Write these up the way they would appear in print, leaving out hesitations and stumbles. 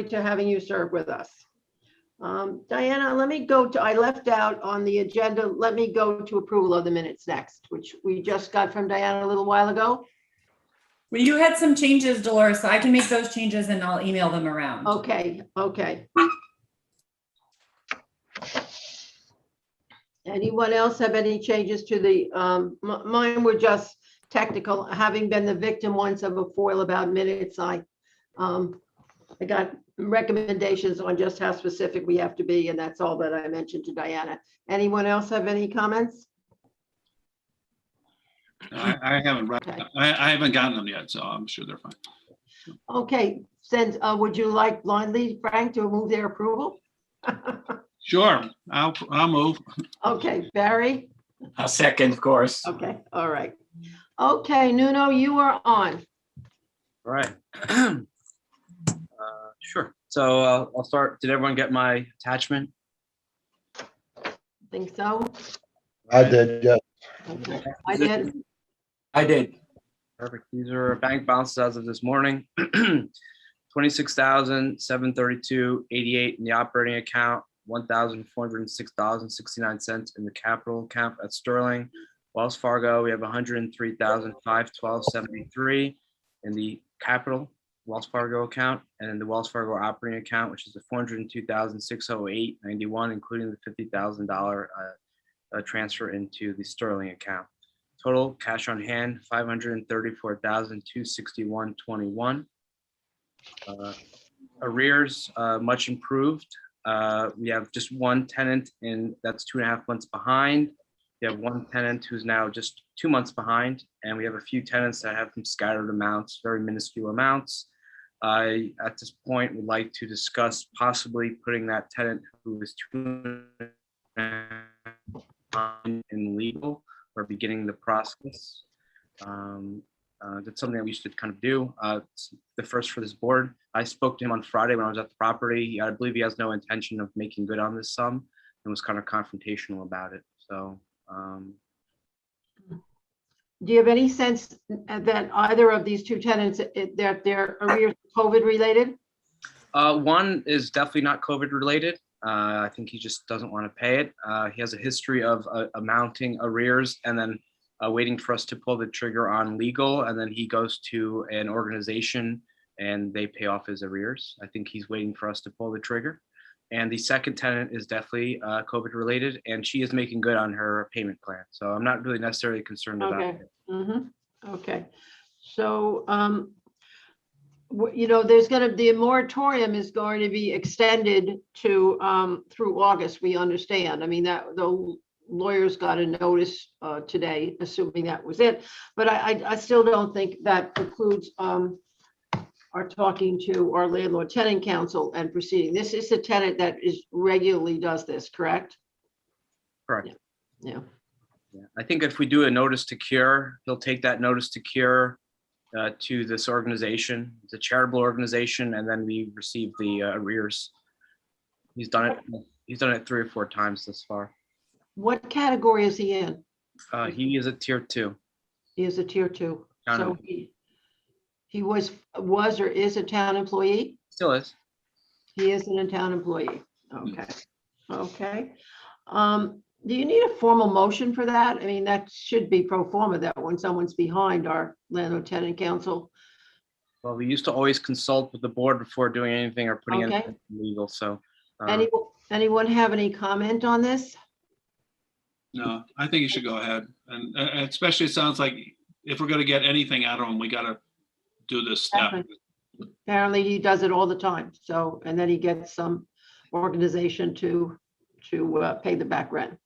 to having you serve with us. Diana, let me go to, I left out on the agenda, let me go to approval of the minutes next, which we just got from Diana a little while ago. Well, you had some changes, Dolores, so I can make those changes and I'll email them around. Okay, okay. Anyone else have any changes to the, mine were just technical. Having been the victim once of a foil about minutes, I got recommendations on just how specific we have to be, and that's all that I mentioned to Diana. Anyone else have any comments? I haven't read, Okay. I haven't gotten them yet, so I'm sure they're fine. Okay, since, would you like blindly, Frank, to move their approval? Sure, I'll move. Okay, Barry? A second, of course. Okay, all right. Okay, Nuno, you are on. All right. Sure. So I'll start. Did everyone get my attachment? Think so? I did, yes. Okay, I did. I did. Perfect. These are bank balances as of this morning. 26,732.88 in the operating account, $1,406.69 in the capital account at Sterling. Wells Fargo, we have 103,512.73 in the capital Wells Fargo account, and in the Wells Fargo operating account, which is the 402,608.91, including the $50,000 transfer into the Sterling account. Total cash on hand, 534,261.21. Arrears, much improved. We have just one tenant that's 2.5 months behind. We have one tenant who's now just 2 months behind, and we have a few tenants that have some scattered amounts, very minuscule amounts. I, at this point, would like to discuss possibly putting that tenant who is 2.5 in legal or beginning the process. That's something that we should kind of do. It's the first for this board. I spoke to him on Friday when I was at the property. I believe he has no intention of making good on this sum and was kind of confrontational about it. So. Do you have any sense that either of these two tenants, that their arrears are COVID related? One is definitely not COVID related. I think he just doesn't want to pay it. He has a history of amounting arrears and then waiting for us to pull the trigger on legal, and then he goes to an organization and they pay off his arrears. I think he's waiting for us to pull the trigger. And the second tenant is definitely COVID related, and she is making good on her payment plan. So I'm not really necessarily concerned about Okay. it. Mm-hmm. Okay. So, you know, the moratorium is going to be extended to through August, we understand. I mean, that the lawyers got a notice today, assuming that was it. But I still don't think that precludes our talking to our landlord tenant council and proceeding. This is a tenant that is regularly does this, correct? Correct. Yeah. Yeah. I think if we do a notice to cure, he'll take that notice to cure to this organization. It's a charitable organization, and then we receive the arrears. He's done it 3 or 4 times this far. What category is he in? He is a tier 2. He is a tier 2. Town So he was or is a town employee? Still is. He is a town employee. Okay. Okay. Do you need a formal motion for that? I mean, that should be pro forma, that when someone's behind our landlord tenant council. Well, we used to always consult with the board before doing anything or putting Okay. anything legal. So Anyone have any comment on this? No, I think you should go ahead. And especially it sounds like if we're going to get anything out of them, we got to do this step. Apparently he does it all the time. So, and then he gets some organization to pay the back rent.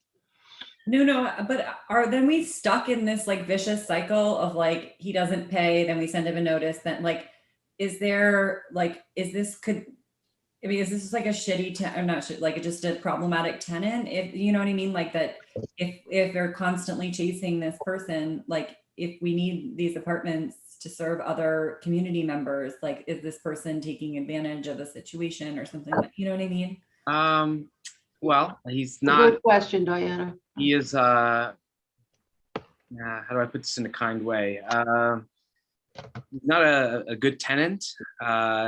No, but are then we stuck in this like vicious cycle of like, he doesn't pay, then we send him a notice, then like, is this like a shitty or not like just a problematic tenant? If you know what I mean? Like that, if they're constantly chasing this person, like if we need these apartments to serve other community members, like is this person taking advantage of the situation or something? You know what I mean? Well, he's not. Good question, Diana. He is. How do I put this in a kind way? not a good tenant.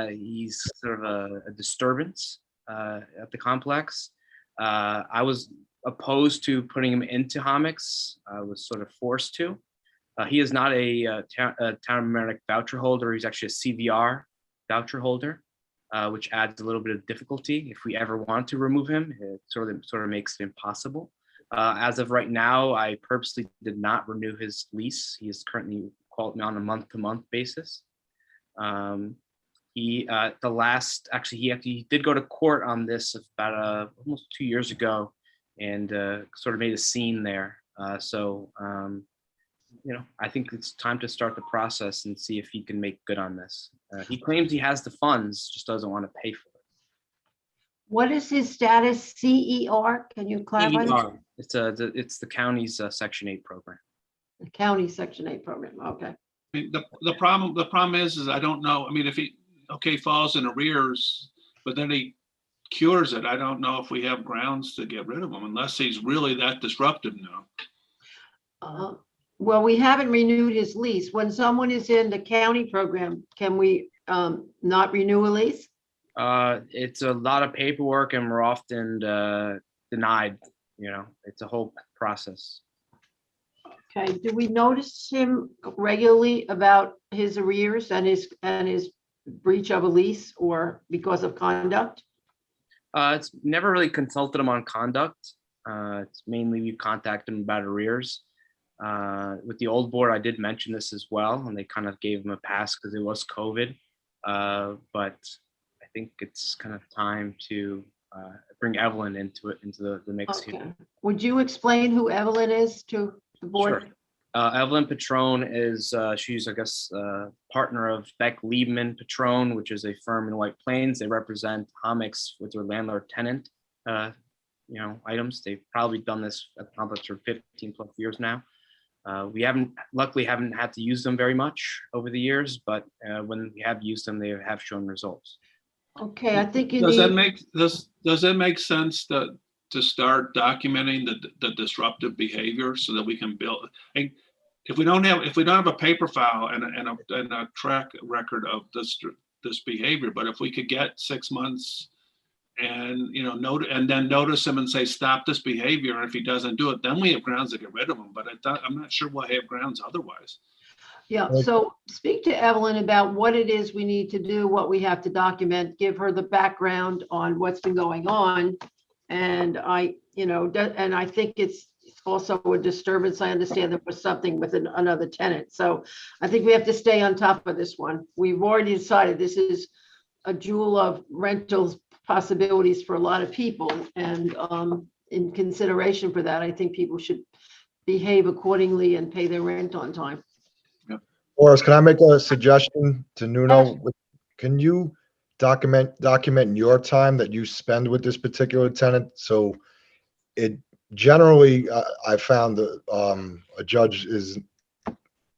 He's sort of a disturbance at the complex. I was opposed to putting him into Homix. I was sort of forced to. He is not a town of Mamaroneck voucher holder. He's actually a CVR voucher holder, which adds a little bit of difficulty. If we ever want to remove him, it sort of makes it impossible. As of right now, I purposely did not renew his lease. He is currently on a month-to-month basis. He did go to court on this about almost 2 years ago, and sort of made a scene there. I think it's time to start the process and see if he can make good on this. He claims he has the funds, just doesn't want to pay for it. What is his status? CER? Can you clarify? CVR. It's the county's Section 8 program. The county Section 8 program. Okay. I mean, the problem is I don't know. I mean, if he falls in arrears, but then he cures it, I don't know if we have grounds to get rid of him unless he's really that disruptive now. Well, we haven't renewed his lease. When someone is in the county program, can we not renew a lease? It's a lot of paperwork, and we're often denied. It's a whole process. Okay. Do we notice him regularly about his arrears and his breach of a lease or because of conduct? It's never really consulted him on conduct. It's mainly we've contacted him about arrears. With the old board, I did mention this as well, and they kind of gave him a pass because it was COVID. But I think it's kind of time to bring Evelyn into the mix Okay. here. Would you explain who Evelyn is to the board? Sure. Evelyn Petrone is, she's, I guess, partner of Beck Liebman Petrone, which is a firm in White Plains. They represent Homix with their landlord-tenant, items. They've probably done this at the complex for 15 plus years now. We luckily haven't had to use them very much over the years, but when we have used them, they have shown results. Okay, I think you Does that need, does it make sense to start documenting the disruptive behavior so that we can build? And if we don't have a paper file and a track record of this behavior, but if we could get 6 months and then notice him and say stop this behavior, and if he doesn't do it, then we have grounds to get rid of him. But I'm not sure we'll have grounds otherwise. yeah, so speak to Evelyn about what it is we need to do, what we have to document, give her the background on what's been going on. And I think it's also a disturbance. I understand there was something with another tenant. So I think we have to stay on top of this one. We've already decided this is a jewel of rentals possibilities for a lot of people. And in consideration for that, I think people should behave accordingly and pay their rent on time. Boris, can I make a suggestion to Nuno? Can you document your time that you spend with this particular tenant? So it generally, I found that a judge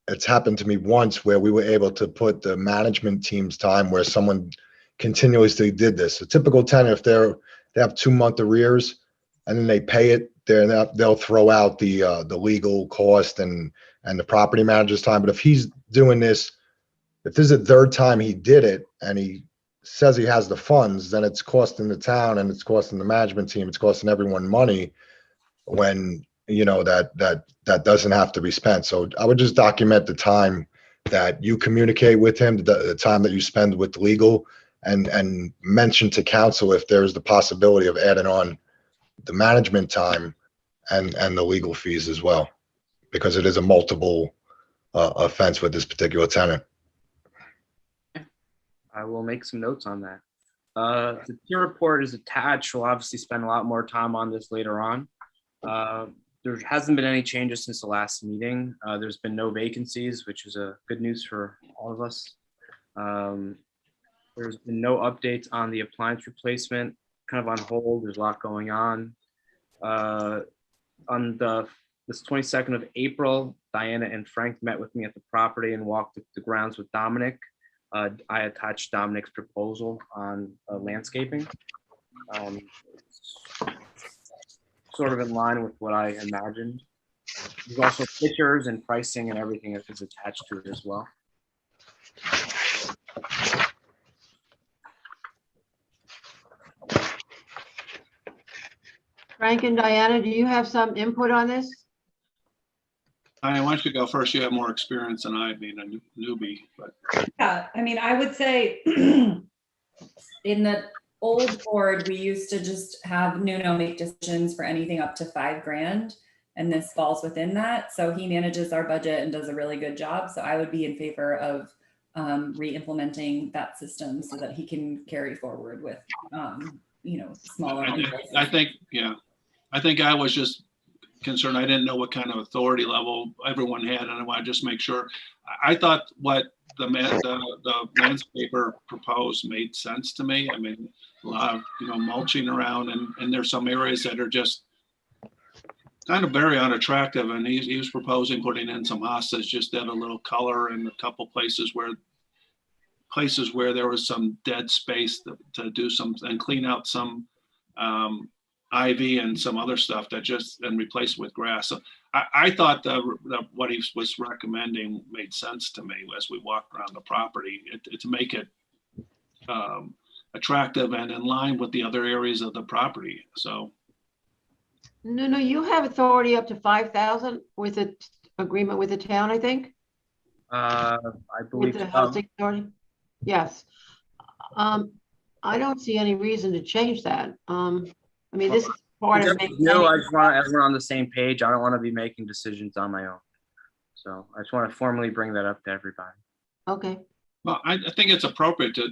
it's happened to me once where we were able to put the management team's time where someone continuously did this. A typical tenant, if they have 2-month arrears and then they pay it, they'll throw out the legal cost and the property manager's time. But if he's doing this, if this is the third time he did it and he says he has the funds, then it's costing the town and it's costing the management team, it's costing everyone money when that doesn't have to be spent. So I would just document the time that you communicate with him, the time that you spend with legal, and mention to council if there's the possibility of adding on the management time and the legal fees as well, because it is a multiple offense with this particular tenant. I will make some notes on that. The peer report is attached. We'll obviously spend a lot more time on this later on. There hasn't been any changes since the last meeting. There's been no vacancies, which is a good news for all of us. There's been no updates on the appliance replacement, kind of on hold. There's a lot going on. On this 22nd of April, Diana and Frank met with me at the property and walked the grounds with Dominic. I attached Dominic's proposal on landscaping. Sort of in line with what I imagined. There's also pictures and pricing and everything that is attached to it as well. Frank and Diana, do you have some input on this? I want you to go first. You have more experience than I, being a newbie, but Yeah, I mean, I would say in the old board, we used to just have Nuno make decisions for anything up to $5,000. And this falls within that. So he manages our budget and does a really good job. So I would be in favor of re-implementing that system so that he can carry forward with, smaller. I think, yeah, I think I was just concerned. I didn't know what kind of authority level everyone had, and I want to just make sure. I thought what the landscaper proposed made sense to me. I mean, a lot of mulching around, and there's some areas that are just kind of very unattractive. And he was proposing putting in some hostas just to have a little color, and a couple places where there was some dead space to do some and clean out some ivy and some other stuff and replace it with grass. So I thought what he was recommending made sense to me as we walked around the property to make it attractive and in line with the other areas of the property. So. No, you have authority up to 5,000 with an agreement with the town, I think, I with believe the so. housing authority. Yes. I don't see any reason to change that. I mean, this is part of I just want everyone on the same page. I don't want to be making decisions on my own. So I just want to formally bring that up to everybody. Okay. Well, I think it's appropriate to,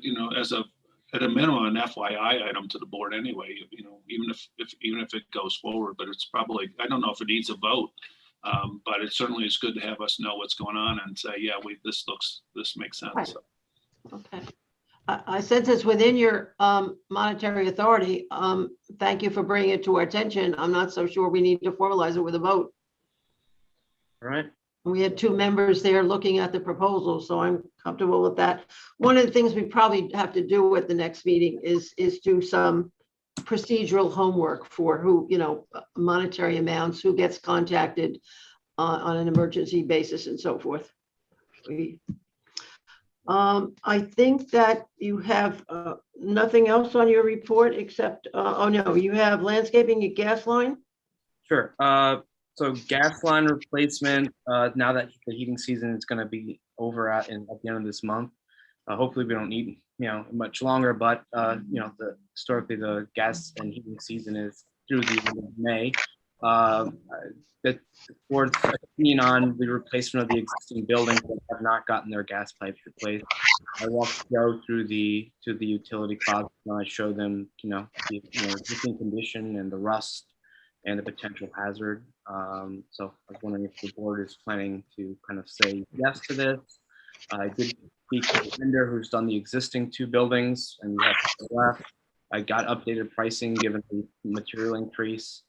at a minimum, an FYI item to the board anyway, even if it goes forward, but it's probably, I don't know if it needs a vote, but it certainly is good to have us know what's going on and say, yeah, this makes sense. Right. Okay. Since it's within your monetary authority, thank you for bringing it to our attention. I'm not so sure we need to formalize it with a vote. All right. We had 2 members there looking at the proposal, so I'm comfortable with that. One of the things we probably have to do at the next meeting is do some procedural homework for who, monetary amounts, who gets contacted on an emergency basis and so forth. I think that you have nothing else on your report except, oh no, you have landscaping at gas line? Sure. So gas line replacement, now that the heating season is going to be over at the end of this month. Hopefully we don't need, much longer, but, historically the gas and heating season is through the end of May. The board's opinion on the replacement of the existing buildings that have not gotten their gas pipes replaced. I walked Joe through the utility closet and I showed them, the existing condition and the rust and the potential hazard. So I was wondering if the board is planning to kind of say yes to this. I did speak to the vendor who's done the existing 2 buildings and we have left. I got updated pricing given the material increase.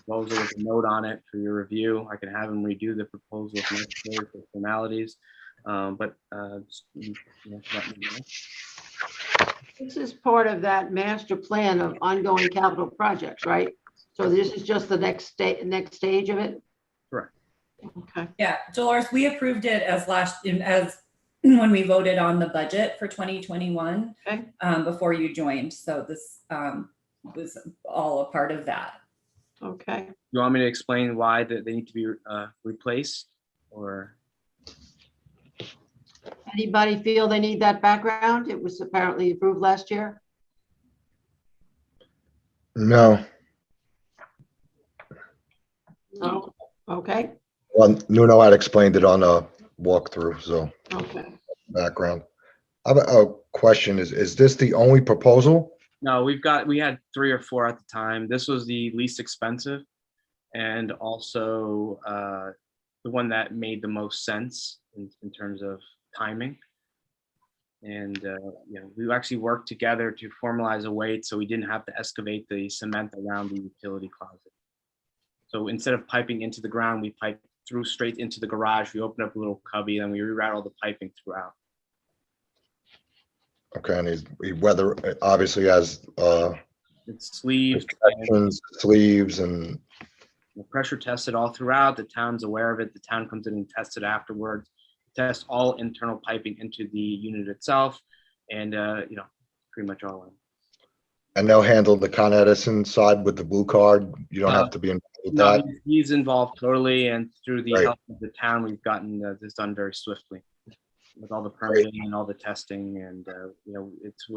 Proposal with a note on it for your review. I can have him redo the proposal if necessary for formalities. But just, let me know. This is part of that master plan of ongoing capital projects, right? So this is just the next stage of it? Correct. Okay. Yeah, Dolores, we approved it as when we voted on the budget for 2021, Okay. Before you joined. So this was all a part of that. Okay. You want me to explain why they need to be replaced, or? Anybody feel they need that background? It was apparently approved last year. No. No. Okay. Well, Nuno had explained it on a walkthrough, so Okay. background. I have a question. Is this the only proposal? No, we had 3 or 4 at the time. This was the least expensive and also the one that made the most sense in terms of timing. And we actually worked together to formalize a weight so we didn't have to excavate the cement around the utility closet. So instead of piping into the ground, we piped through straight into the garage. We opened up a little cubby and we rerouted all the piping throughout. Okay, and he weather obviously has It's sleeves, sleeves and pressure tested all throughout. The town's aware of it. The town comes in and tests it afterwards. Test all internal piping into the unit itself, and pretty much all in. And they'll handle the Con Edison side with the blue card. You don't have to be involved with No, that. he's involved totally, and through the Right. help of the town, we've gotten this done very swiftly with all the permitting and all the testing, and it's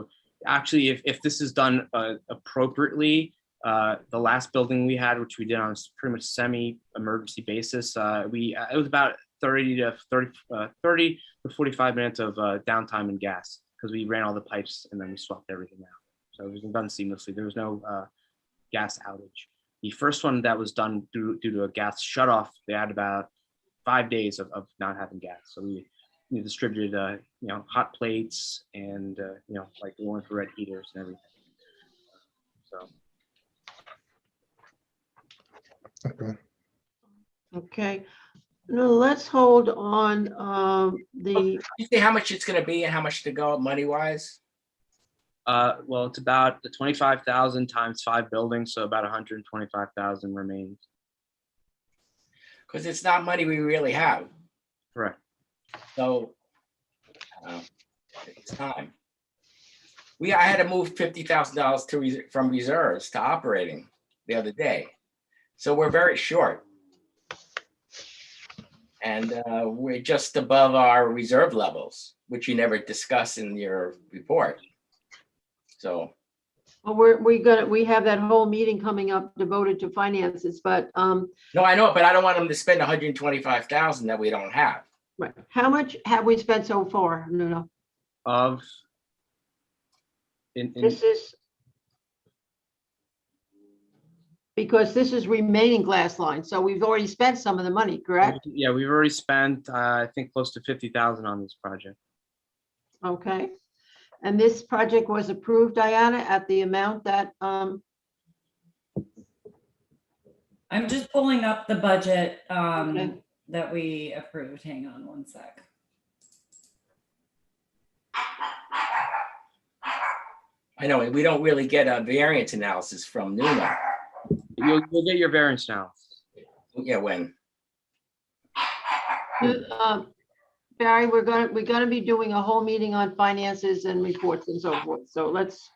actually if this is done appropriately. The last building we had, which we did on a pretty much semi-emergency basis, it was about 30 to 45 minutes of downtime in gas because we ran all the pipes and then we swapped everything out. So it was done seamlessly. There was no gas outage. The first one that was done due to a gas shutoff, they had about 5 days of not having gas. So we distributed hot plates and like the infrared heaters and everything. So. Okay. Okay. No, let's hold on, the, You see how much it's gonna be and how much to go money wise? Well, it's about the 25,000 times 5 buildings, so about 125,000 remains. Because it's not money we really have. Correct. So it's time. I had to move $50,000 from reserves to operating the other day. So we're very short. And we're just above our reserve levels, which you never discuss in your report. So, well, we have that whole meeting coming up devoted to finances, but, no, I know, but I don't want them to spend 125,000 that we don't have. right. How much have we spent so far? No. This is, because this is remaining glass line, so we've already spent some of the money, correct? Yeah, we've already spent, I think, close to 50,000 on this project. Okay. And this project was approved, Diana, at the amount that, I'm just pulling up the budget Okay. that we approved. Hang on one sec. I know, we don't really get a variance analysis from Nuno. You'll get your variance now. Yeah, when? Barry, we're gonna be doing a whole meeting on finances and reports and so forth. So let's,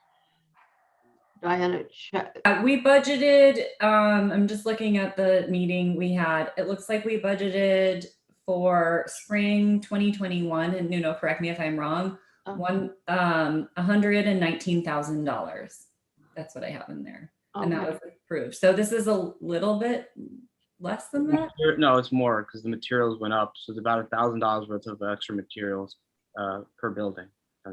Diana, check. We budgeted, I'm just looking at the meeting we had. It looks like we budgeted for spring 2021, and Nuno, correct me if I'm wrong, $119,000. That's what I have in there. And that Okay. was approved. So this is a little bit less than that? No, it's more because the materials went up. So it's about $1,000 worth of extra materials per building.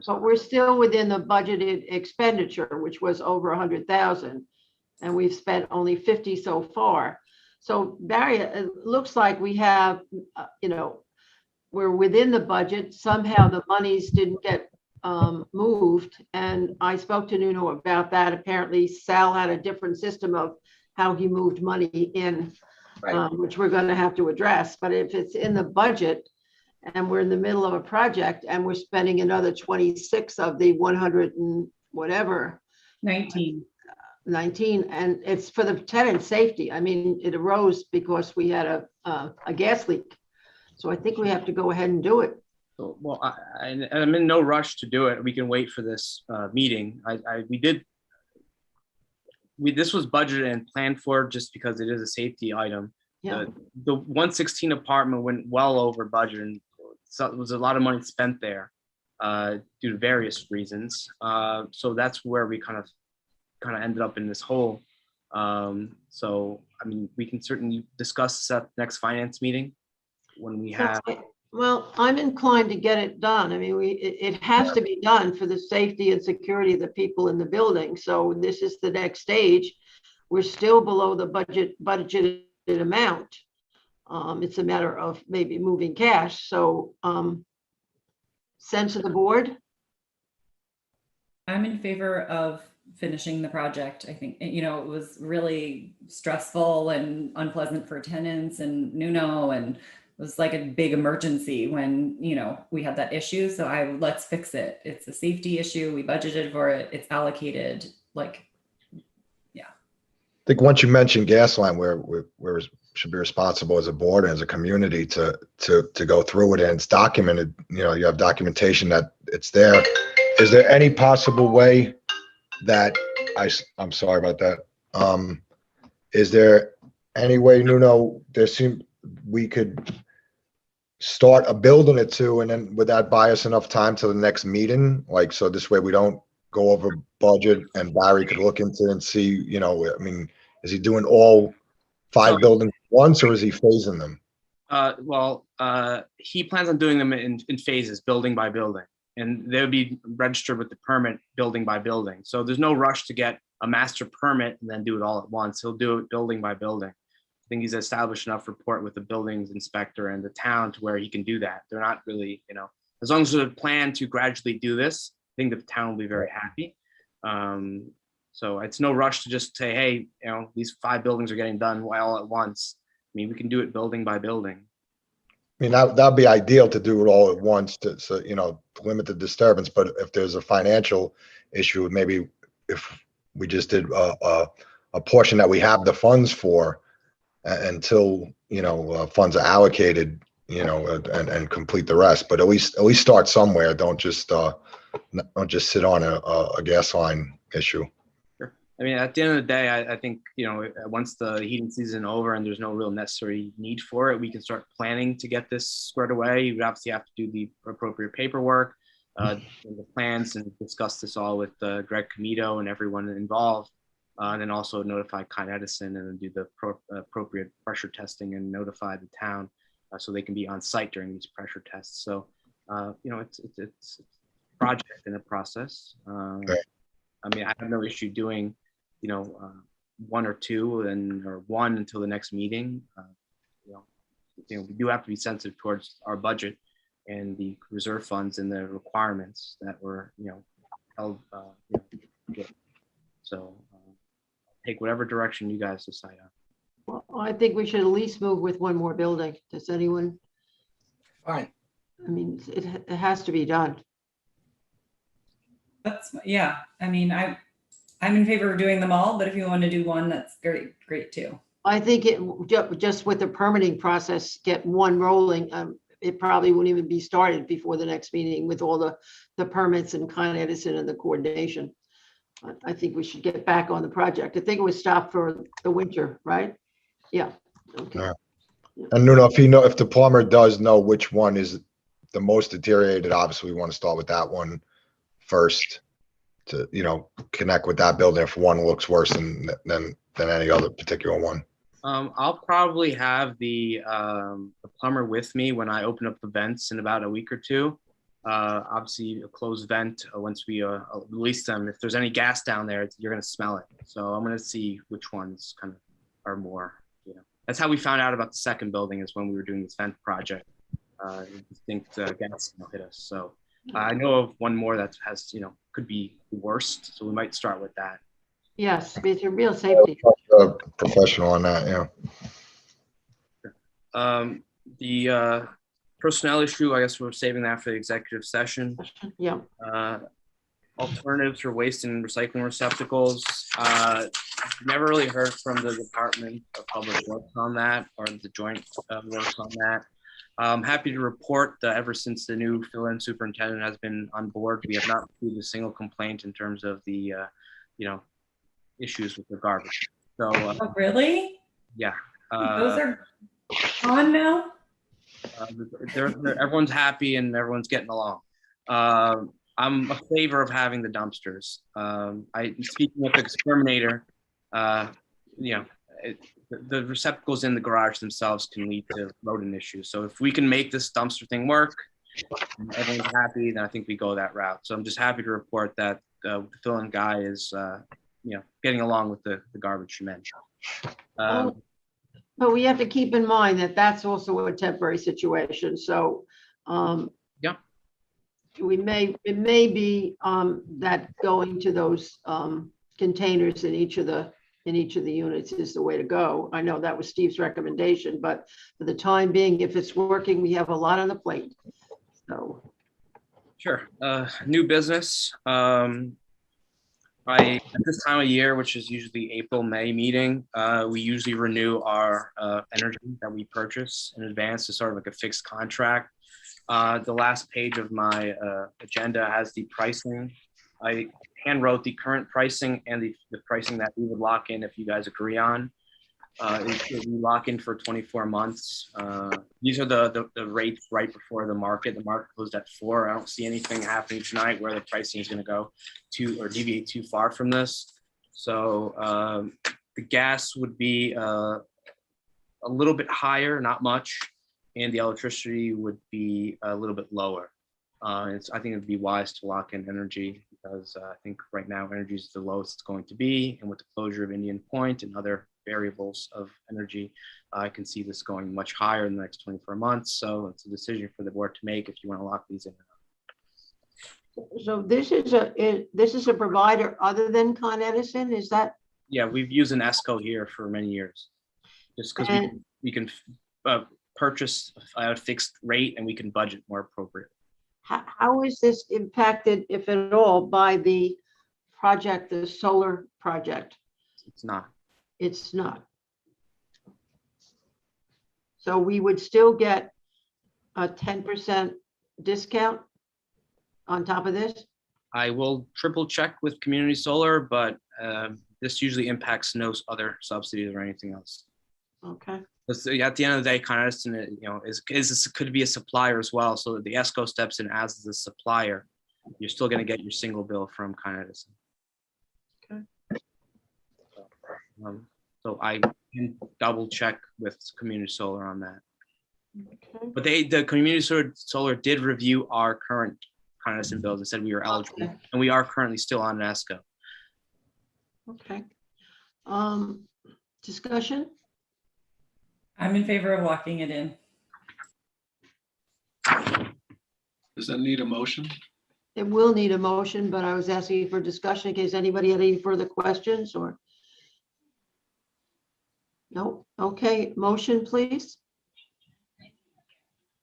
But we're still within the budgeted expenditure, which was over 100,000. And we've spent only 50 so far. So Barry, it looks like we have, we're within the budget. Somehow the monies didn't get moved. And I spoke to Nuno about that. Apparently Sal had a different system of how he moved money in, Right. which we're going to have to address. But if it's in the budget and we're in the middle of a project and we're spending another 26 of the 100 and whatever, 19. and it's for the tenant safety. I mean, it arose because we had a gas leak. So I think we have to go ahead and do it. So, well, I'm in no rush to do it. We can wait for this meeting. This was budgeted and planned for just because it is a safety item. Yeah. The 116 apartment went well over budget, and so it was a lot of money spent there due to various reasons. So that's where we kind of ended up in this hole. So I mean, we can certainly discuss at next finance meeting when we have. Well, I'm inclined to get it done. I mean, it has to be done for the safety and security of the people in the building. So this is the next stage. We're still below the budgeted amount. It's a matter of maybe moving cash. So sense of the board? I'm in favor of finishing the project. I think, it was really stressful and unpleasant for tenants and Nuno, and it was like a big emergency when, we had that issue. So let's fix it. It's a safety issue. We budgeted for it. It's allocated. I think once you mentioned gas line, where we should be responsible as a board and as a community to go through it, and it's documented, you have documentation that it's there. Is there any possible way that I'm sorry about that. Is there any way, Nuno, we could start a building or two, and then would that buy us enough time till the next meeting? Like, so this way we don't go over budget and Barry could look into and see, I mean, is he doing all five So- buildings at once, or is he phasing them? He plans on doing them in phases, building by building, and they'll be registered with the permit building by building. So there's no rush to get a master permit and then do it all at once. He'll do it building by building. I think he's established enough rapport with the buildings inspector and the town to where he can do that. They're not really, as long as there's a plan to gradually do this, I think the town will be very happy. So it's no rush to just say, hey, these 5 buildings are getting done all at once. I mean, we can do it building by building. I mean, that'd be ideal to do it all at once to limit the disturbance. But if there's a financial issue, maybe if we just did a portion that we have the funds for until funds are allocated, and complete the rest. But at least start somewhere. Don't just sit on a gas line issue. I mean, at the end of the day, I think, once the heating season over and there's no real necessary need for it, we can start planning to get this squared away. You would obviously have to do the appropriate paperwork, and the plans, and discuss this all with Greg Comito and everyone involved. And then also notify Con Edison and then do the appropriate pressure testing and notify the town so they can be on site during these pressure tests. So, it's a project and a process. Okay. I mean, I have no issue doing, 1 or 2 or 1 until the next meeting. We do have to be sensitive towards our budget and the reserve funds and the requirements that were, held. So take whatever direction you guys decide on. Well, I think we should at least move with 1 more building. Does anyone? Fine. I mean, it has to be done. Yeah. I mean, I'm in favor of doing them all, but if you want to do 1, that's great too. I think just with the permitting process, get 1 rolling. It probably wouldn't even be started before the next meeting with all the permits and Con Edison and the coordination. I think we should get back on the project. I think it was stopped for the winter, right? Yeah. Okay. Yeah. And Nuno, if the plumber does know which one is the most deteriorated, obviously we want to start with that one first to, connect with that building if one looks worse than any other particular one. I'll probably have the plumber with me when I open up the vents in about a week or 2. Obviously a closed vent, once we release them, if there's any gas down there, you're going to smell it. So I'm going to see which ones kind of are more, that's how we found out about the second building, is when we were doing this vent project. Distinct gas smell hit us. So I know of 1 more that has, could be the worst. So we might start with that. Yes, it's a real safety. Professional on that, yeah. The personnel issue, I guess we're saving that for the executive session. Yeah. Alternatives for waste and recycling receptacles. Never really heard from the Department of Public Works on that, or the joint works on that. I'm happy to report that ever since the new fill-in superintendent has been on board, we have not received a single complaint in terms of the, issues with the garbage. So, Oh, really? yeah. Those are on now? Everyone's happy and everyone's getting along. I'm a favor of having the dumpsters. Speaking with the exterminator, the receptacles in the garage themselves can lead to rodent issues. So if we can make this dumpster thing work, and everyone's happy, then I think we go that route. So I'm just happy to report that the fill-in guy is, getting along with the garbage you mentioned. But we have to keep in mind that that's also a temporary situation. So Yeah. it may be that going to those containers in each of the units is the way to go. I know that was Steve's recommendation, but for the time being, if it's working, we have a lot on the plate. So. Sure. New business. At this time of year, which is usually April, May meeting, we usually renew our energy that we purchase in advance to sort of like a fixed contract. The last page of my agenda has the pricing. I hand wrote the current pricing and the pricing that we would lock in if you guys agree on. We lock in for 24 months. These are the rates right before the market. The market closed at 4. I don't see anything happening tonight where the pricing is going to go to or deviate too far from this. So the gas would be a little bit higher, not much, and the electricity would be a little bit lower. I think it'd be wise to lock in energy because I think right now energy is the lowest it's going to be, and with the closure of Indian Point and other variables of energy, I can see this going much higher in the next 24 months. So it's a decision for the board to make if you want to lock these in. So this is a provider other than Con Edison, is that? Yeah, we've used an ESCO here for many years, just because we can purchase a fixed rate and we can budget more appropriately. How is this impacted, if at all, by the project, the solar project? It's not. It's not. So we would still get a 10% discount on top of this? I will triple check with community solar, but this usually impacts no other subsidies or anything else. Okay. At the end of the day, Con Edison, could be a supplier as well. So the ESCO steps in as the supplier. You're still going to get your single bill from Con Edison. Okay. So I can double check with community solar on that. Okay. But the community solar did review our current Con Edison bills and said we were eligible, Okay. and we are currently still on an ESCO. Okay. Discussion? I'm in favor of locking it in. Does that need a motion? It will need a motion, but I was asking for discussion in case anybody had any further questions or. No, okay, motion, please.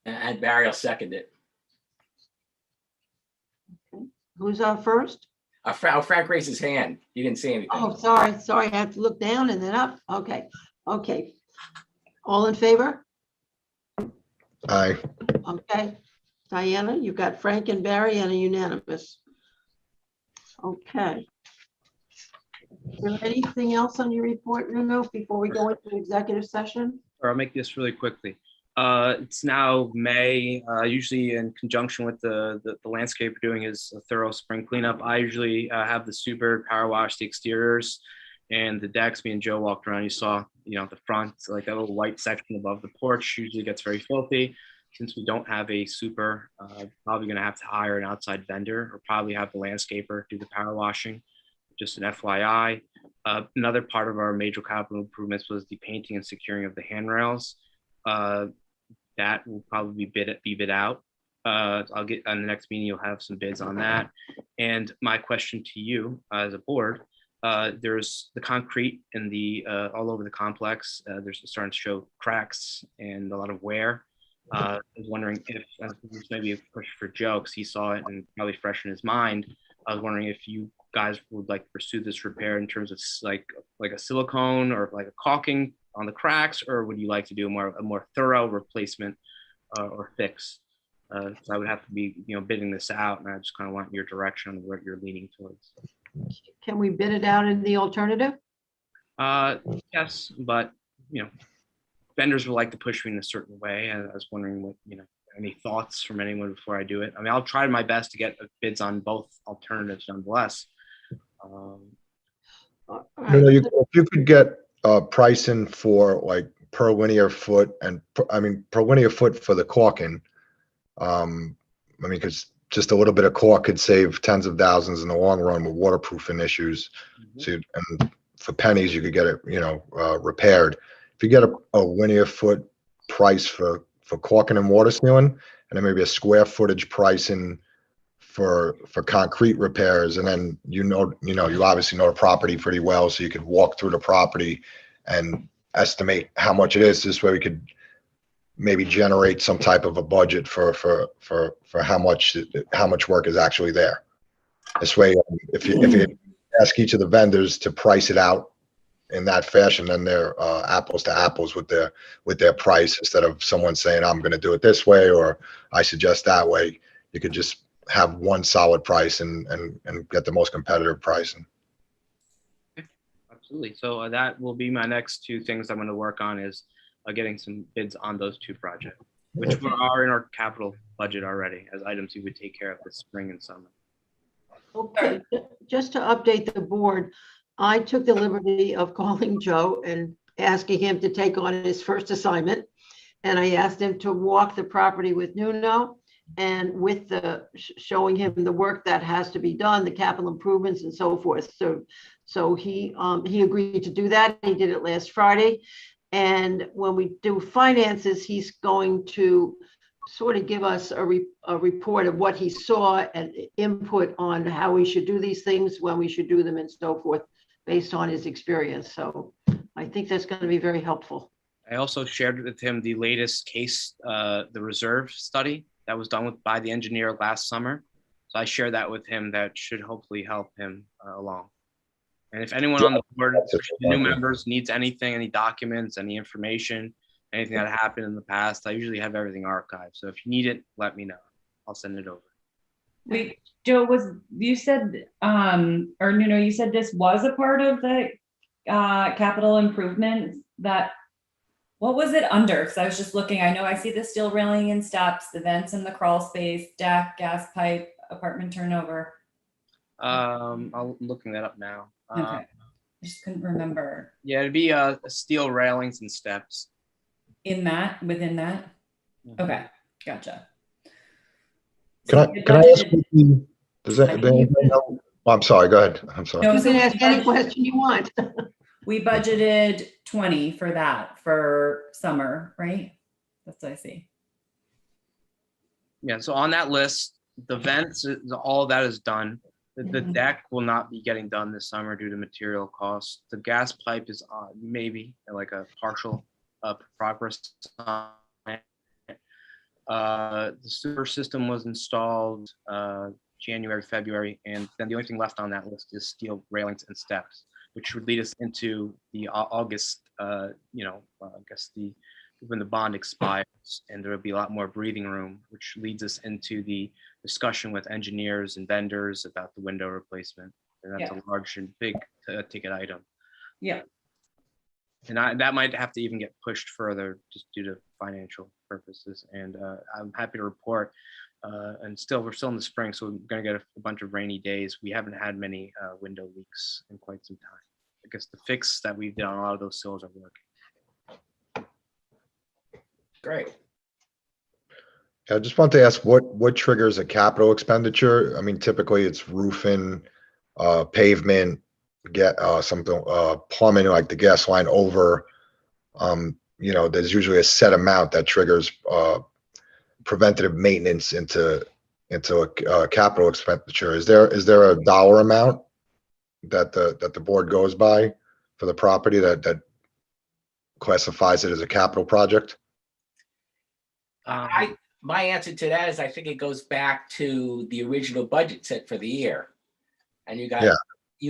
And Barry will second it. Who's our first? Frank raised his hand. You didn't see anything. Oh, sorry, I have to look down and then up. Okay. All in favor? Aye. Okay. Diana, you've got Frank and Barry and a unanimous. Okay. Is there anything else on your report, Nuno, before we go into executive session? Or I'll make this really quickly. It's now May, usually in conjunction with the landscaper doing his thorough spring cleanup. I usually have the Super power wash the exteriors and the decks. Me and Joe walked around. You saw, the front, like that little white section above the porch usually gets very filthy. Since we don't have a Super, probably going to have to hire an outside vendor or probably have the landscaper do the power washing. Just an FYI. Another part of our major capital improvements was the painting and securing of the handrails. That will probably be bid out. I'll get on the next meeting, you'll have some bids on that. And my question to you as a board, there's the concrete in the all over the complex. There's starting to show cracks and a lot of wear. I was wondering if this may be a push for Joe because he saw it and probably fresh in his mind. I was wondering if you guys would like to pursue this repair in terms of like a silicone or like a caulking on the cracks, or would you like to do a more thorough replacement or fix? So I would have to be, bidding this out, and I just kind of want your direction on what you're leaning towards. Can we bid it out in the alternative? Yes, but vendors would like to push me in a certain way. I was wondering what, any thoughts from anyone before I do it. I mean, I'll try my best to get bids on both alternatives nonetheless. If you could get pricing for like per linear foot and per linear foot for the caulking. Because just a little bit of caulk could save tens of thousands in the long run with waterproofing issues. Mm-hmm. So, and for pennies, you could get it, repaired. If you get a linear foot price for caulking and water sealing, and then maybe a square footage pricing for concrete repairs, and then you obviously know the property pretty well, so you could walk through the property and estimate how much it is. This way we could maybe generate some type of a budget for how much work is actually there. This way, if you ask each of the vendors to price it out in that fashion, then they're apples to apples with their price, instead of someone saying I'm going to do it this way or I suggest that way. You could just have one solid price and get the most competitive pricing. Absolutely. So that will be my next two things I'm going to work on is getting some bids on those two projects, which are in our capital budget already as items we would take care of this spring and summer. Okay, just to update the board, I took the liberty of calling Joe and asking him to take on his first assignment. And I asked him to walk the property with Nuno and with the showing him the work that has to be done, the capital improvements and so forth. So he agreed to do that. He did it last Friday. And when we do finances, he's going to sort of give us a report of what he saw and input on how we should do these things, when we should do them and so forth, based on his experience. So I think that's going to be very helpful. I also shared with him the latest case, the reserve study that was done by the engineer last summer. So I shared that with him. That should hopefully help him along. And if anyone on the board, the new members, needs anything, any documents, any information, anything that happened in the past, I usually have everything archived. So if you need it, let me know. I'll send it over. Wait, Joe, you said, or Nuno, you said this was a part of the capital improvements what was it under? Because I was just looking, I know I see the steel railing and steps, the vents in the crawl space, deck, gas pipe, apartment turnover. I'm looking that up now. Okay, I just couldn't remember. Yeah, it'd be steel railings and steps. Within that? Mm-hmm. Okay, gotcha. Can I ask, does that, anyone know? Oh, I'm sorry, go ahead. I'm sorry. No, You can ask any question you want. We budgeted 20 for that for summer, right? That's what I see. Yeah, so on that list, the vents, all of that is done. The deck will not be getting done this summer due to material costs. The gas pipe is maybe like a partial progress on it. The sewer system was installed January, February, and then the only thing left on that list is steel railings and steps, which would lead us into the August, I guess when the bond expires, and there will be a lot more breathing room, which leads us into the discussion with engineers and vendors about the window replacement. And that's a large and big ticket item. Yeah. And that might have to even get pushed further just due to financial purposes. And I'm happy to report, we're still in the spring, so we're going to get a bunch of rainy days. We haven't had many window leaks in quite some time. I guess the fix that we've done on a lot of those sills are working. Great. I just want to ask what triggers a capital expenditure? I mean, typically it's roofing, pavement, get something, plumbing, like the gas line over. There's usually a set amount that triggers preventative maintenance into a capital expenditure. Is there a dollar amount that the board goes by for the property that classifies it as a capital project? My answer to that is I think it goes back to the original budget set for the year, and you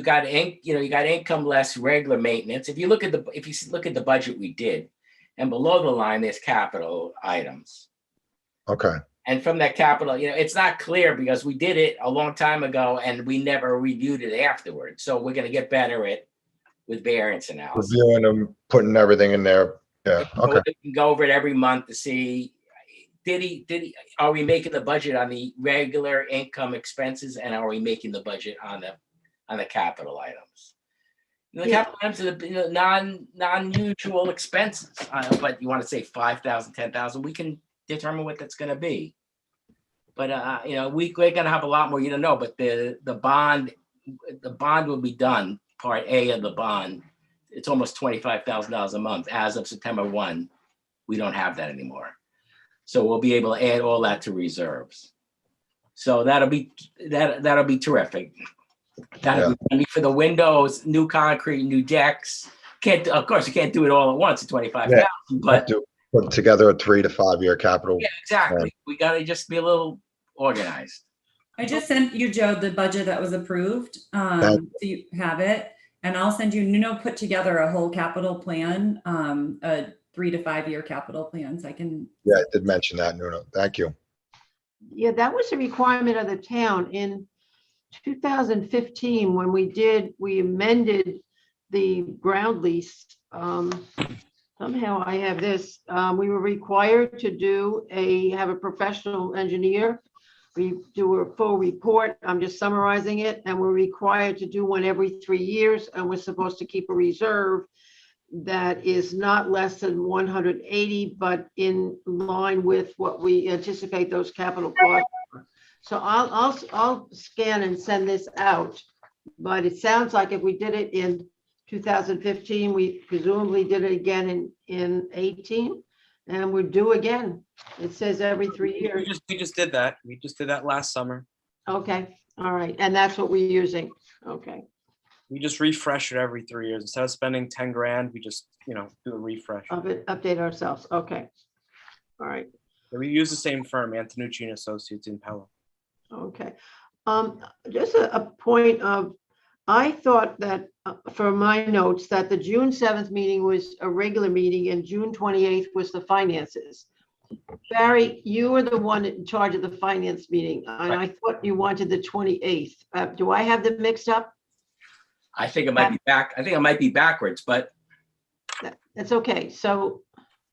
got income less regular maintenance. If you look at the budget we did, and below the line there's capital items. Okay. And from that capital, it's not clear because we did it a long time ago and we never reviewed it afterwards. So we're going to get better with variance analysis. Reviewing them, putting everything in there. Yeah. Okay. We can go over it every month to see, are we making the budget on the regular income expenses, and are we making the budget on the capital items? The capital items are the non-usual expenses, but you want to say 5,000, 10,000, we can determine what that's going to be. But we're going to have a lot more, but the bond will be done. Part A of the bond, it's almost $25,000 a month. As of September 1, we don't have that anymore. So we'll be able to add all that to reserves. So that'll be terrific. That'll be money for the windows, new concrete, new decks. Of course, you can't do it all at once at 25,000, but put together a 3 to 5 year capital. Yeah, exactly. We got to just be a little organized. I just sent you, Joe, the budget that was approved. So you have it, and I'll send you. Nuno put together a whole capital plan, a 3 to 5 year capital plan. So I can. Yeah, I did mention that, Nuno. Thank you. Yeah, that was a requirement of the town in 2015 when we amended the ground lease. Somehow I have this, we were required to have a professional engineer. We do a full report. I'm just summarizing it, and we're required to do one every 3 years, and we're supposed to keep a reserve that is not less than 180, but in line with what we anticipate those capital costs. So I'll scan and send this out, but it sounds like if we did it in 2015, we presumably did it again in 18, and we're due again. It says every 3 years. We just did that. We just did that last summer. Okay, all right, and that's what we're using. Okay, We just refresh it every 3 years. Instead of spending 10 grand, we just, do a refresh. update ourselves. Okay, all right. Yeah, we use the same firm, Antonucci and Associates in Pelham. Okay, just a point of, I thought that for my notes that the June 7th meeting was a regular meeting and June 28th was the finances. Barry, you were the one in charge of the finance meeting, and I thought you wanted the 28th. Do I have them mixed up? I think it might be back. I think it might be backwards, but That's okay. So,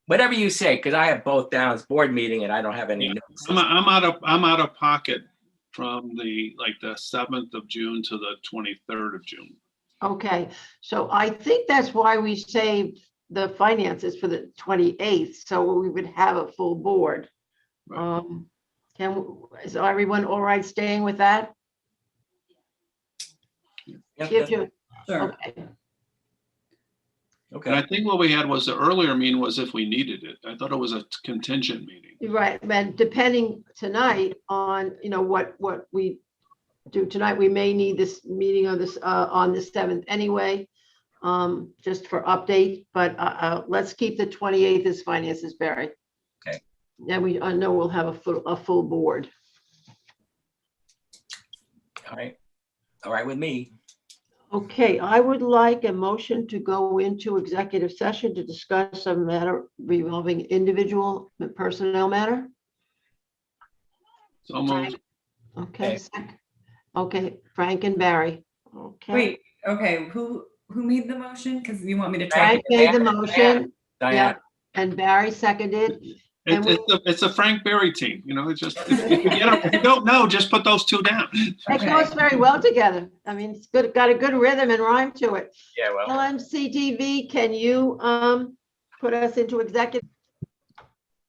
whatever you say, because I have both down as board meeting and I don't have any notes. I'm out of pocket from the 7th of June to the 23rd of June. okay, so I think that's why we saved the finances for the 28th, so we would have a full board. Right. Is everyone all right staying with that? Yep, Give you- Sure. Okay, And I Okay, think what we had was the earlier meeting was if we needed it. I thought it was a contingent meeting. you're right, and depending tonight on, what we do tonight, we may need this meeting on the 7th anyway, just for update, but let's keep the 28th as finances, Barry. Okay. And I know we'll have a full board. all right with me. Okay, I would like a motion to go into executive session to discuss a matter revolving individual personnel matter. So moved. Okay, okay, Frank and Barry. Okay. Wait, okay, who made the motion? Because you want me to track Frank it? made the motion, Diane, yeah, and Barry seconded. And It's a Frank Berry team, it's just, if you don't know, just put those two down. It goes very well together. I mean, it's good, got a good rhythm and rhyme to it. yeah, well, LMCTV, can you put us into executive?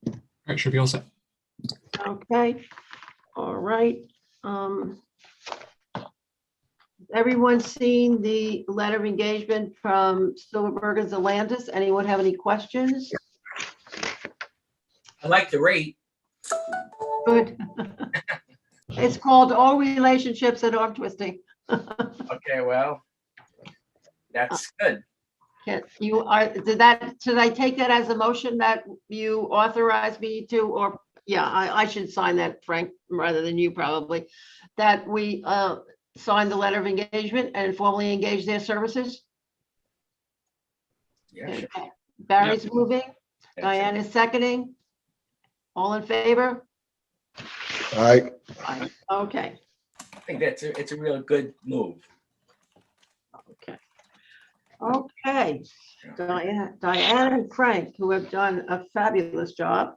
All right, should be all set. Okay, all right. Everyone seen the letter of engagement from Silverberg and Zelandis? Anyone have any questions? I like the rate. Good. It's called All Relationships and Arm Twisting. Okay, well, that's good. Did I take that as a motion that you authorize me to, or, yeah, I should sign that, Frank, rather than you probably, that we sign the letter of engagement and formally engage their services? Yeah, sure. Okay. Barry's moving, Diane is seconding. All in favor? All right, Okay, I think it's a real good move. okay. Okay, Diane and Frank, who have done a fabulous job.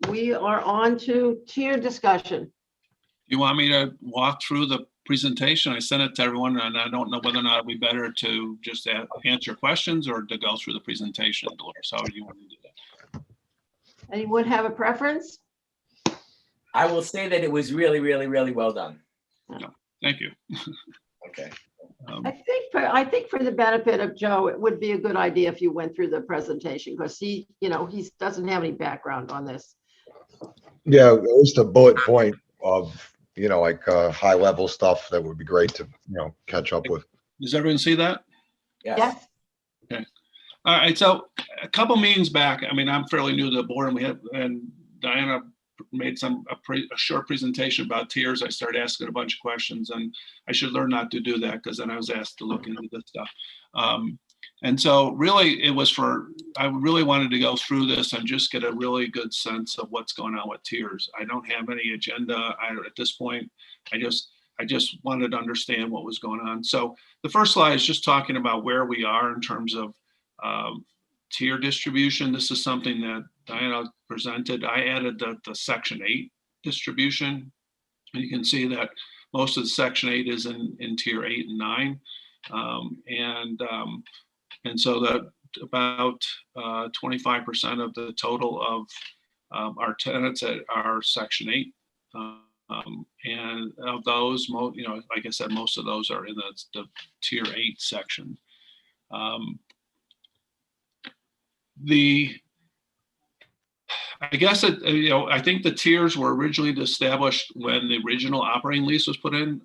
We are on to tier discussion. You want me to walk through the presentation? I sent it to everyone, and I don't know whether or not it'd be better to just answer questions or to go through the presentation, Dolores. How do you want to do that? Anyone have a preference? I will say that it was really, really, really well done. Thank you. Okay. I think for the benefit of Joe, it would be a good idea if you went through the presentation, because he doesn't have any background on this. yeah, at least a bullet point of, high level stuff that would be great to, catch up with. Does everyone see that? Yes. Yes, All right, so a couple meetings back, I'm fairly new to the board, and Diana made a short presentation about tiers. I started asking a bunch of questions, and I should learn not to do that because then I was asked to look into this stuff. And so really it was I really wanted to go through this and just get a really good sense of what's going on with tiers. I don't have any agenda at this point. I just wanted to understand what was going on. So the first slide is just talking about where we are in terms of tier distribution. This is something that Diana presented. I added the Section 8 distribution. And you can see that most of the Section 8 is in tier 8 and 9. And so that about 25% of the total of our tenants are Section 8. And of those, like I said, most of those are in the tier 8 section. I guess I think the tiers were originally established when the original operating lease was put in.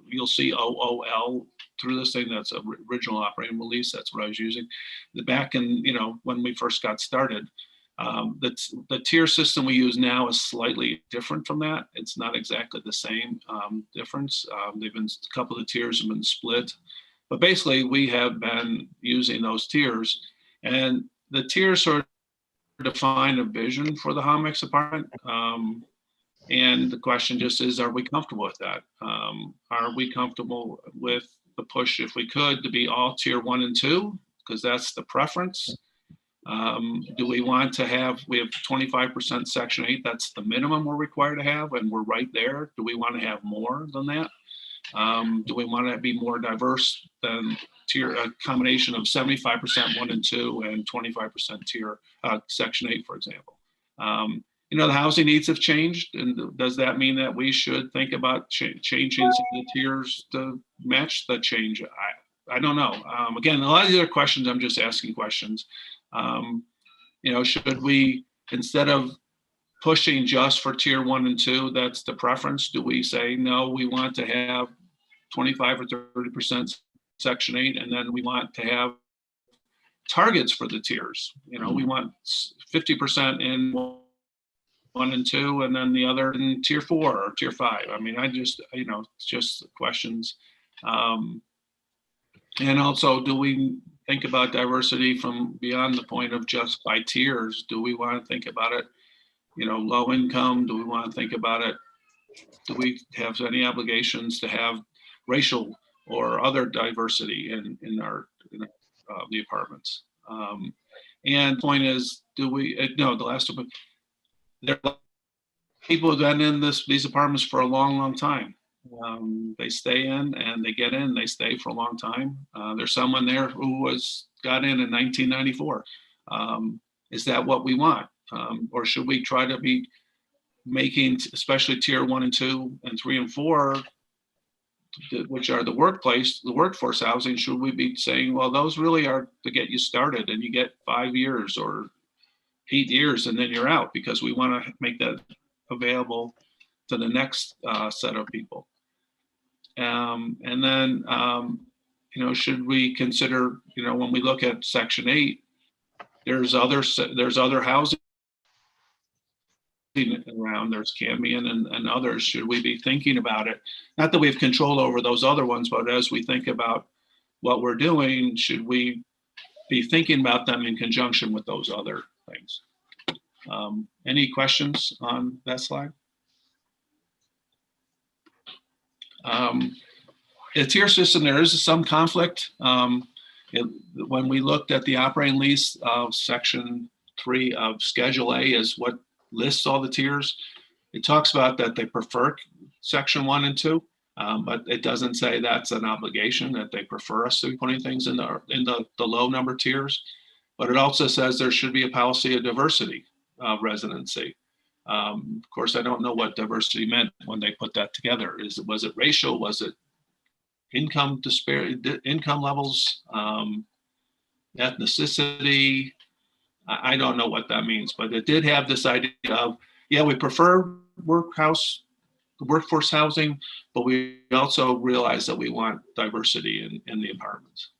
You'll see OOL through this thing. That's a original operating lease. That's what I was using. Back in when we first got started. The tier system we use now is slightly different from that. It's not exactly the same difference. A couple of the tiers have been split, but basically we have been using those tiers, and the tiers sort of define a vision for the Homex apartment. And the question just is, are we comfortable with that? Are we comfortable with the push, if we could, to be all tier 1 and 2? Because that's the preference. Do we want to we have 25% Section 8, that's the minimum we're required to have, and we're right there. Do we want to have more than that? Do we want to be more diverse than a combination of 75% 1 and 2 and 25% tier Section 8, for example? The housing needs have changed, and does that mean that we should think about changing some of the tiers to match the change? I don't know. Again, a lot of the other questions, I'm just asking questions. Should we, instead of pushing just for tier 1 and 2, that's the preference, do we say, no, we want to have 25 or 30% Section 8, and then we want to have targets for the tiers? We want 50% in 1 and 2, and then the other in tier 4 or tier 5. I mean, it's just questions. And also, do we think about diversity from beyond the point of just by tiers? Do we want to think about it, low income? Do we want to think about it? Do we have any obligations to have racial or other diversity in the apartments? And the point is, the last one, there are people who've been in these apartments for a long, long time. They stay in and they get in, they stay for a long time. There's someone there who got in 1994. Is that what we want? Or should we try to be making, especially tier 1 and 2 and 3 and 4, which are the workforce housing, should we be saying, well, those really are to get you started and you get 5 years or 8 years and then you're out, because we want to make that available to the next set of people. And then, should we consider, when we look at Section 8, there's other housing around, there's Cambion and others. Should we be thinking about it? Not that we have control over those other ones, but as we think about what we're doing, should we be thinking about them in conjunction with those other things? Any questions on that slide? The tier system, there is some conflict. When we looked at the operating lease of Section 3 of Schedule A is what lists all the tiers. It talks about that they prefer Section 1 and 2, but it doesn't say that's an obligation, that they prefer us to be putting things in the low number tiers. But it also says there should be a policy of diversity of residency. Of course, I don't know what diversity meant when they put that together. Was it racial? Was it income disparity, income levels, ethnicity? I don't know what that means, but it did have this idea of, we prefer workforce housing, but we also realize that we want diversity in the apartments.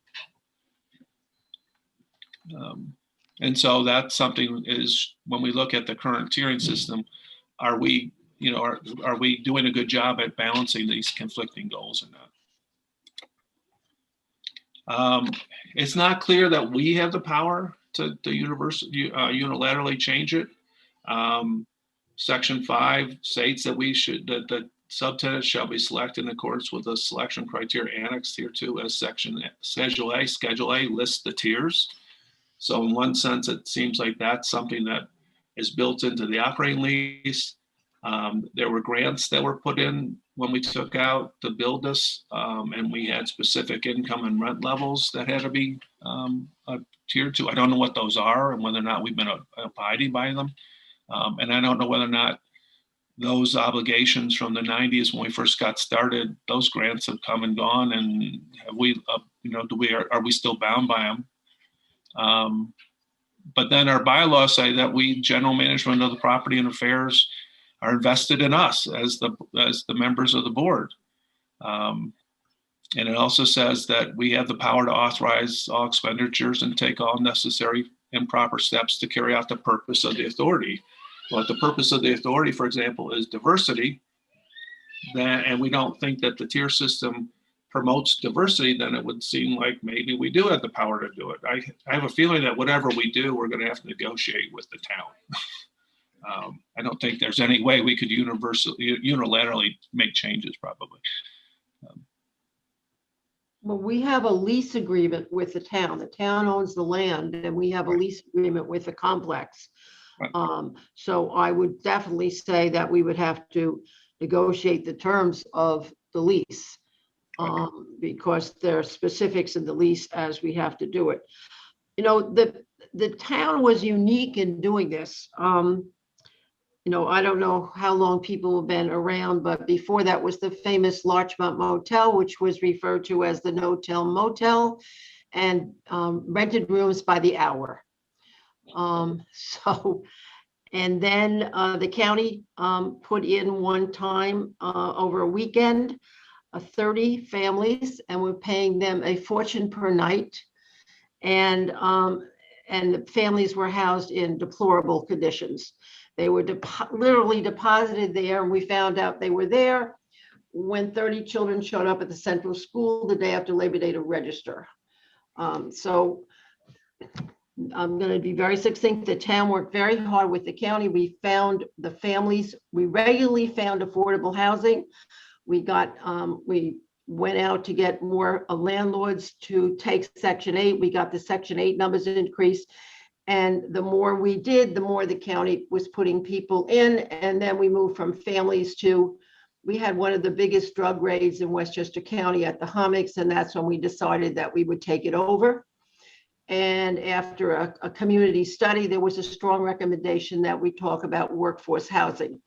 And so that's something is, when we look at the current tiering system, are we doing a good job at balancing these conflicting goals or not? It's not clear that we have the power to unilaterally change it. Section 5 states that that subtenants shall be selected in accordance with the selection criteria annexed here too, as Schedule A lists the tiers. So in one sense, it seems like that's something that is built into the operating lease. There were grants that were put in when we took out to build this, and we had specific income and rent levels that had to be tiered to. I don't know what those are and whether or not we've been abiding by them. And I don't know whether or not those obligations from the 90s when we first got started, those grants have come and gone, and have we, are we still bound by them? But then our bylaws say that we, general management of the property and affairs, are invested in us as the members of the board. And it also says that we have the power to authorize all expenditures and take all necessary and proper steps to carry out the purpose of the authority. Well, if the purpose of the authority, for example, is diversity, and we don't think that the tier system promotes diversity, then it would seem like maybe we do have the power to do it. I have a feeling that whatever we do, we're going to have to negotiate with the town. I don't think there's any way we could unilaterally make changes, probably. Well, we have a lease agreement with the town. The town owns the land, and we have a lease agreement with the complex. Right. So I would definitely say that we would have to negotiate the terms of the lease, because there are specifics in the lease as we have to do it. You know, the town was unique in doing this. You know, I don't know how long people have been around, but before that was the famous Larchmont Motel, which was referred to as the No-Tell Motel, and rented rooms by the hour. And then the county put in one time over a weekend, 30 families, and we're paying them a fortune per night. And the families were housed in deplorable conditions. They were literally deposited there, and we found out they were there when 30 children showed up at the central school the day after Labor Day to register. So I'm going to be very succinct. The town worked very hard with the county. We found the families. We regularly found affordable housing. We went out to get more landlords to take Section 8. We got the Section 8 numbers increased. And the more we did, the more the county was putting people in. And then we moved from families to, we had one of the biggest drug raids in Westchester County at the Hummocks, and that's when we decided that we would take it over. And after a community study, there was a strong recommendation that we talk about workforce housing.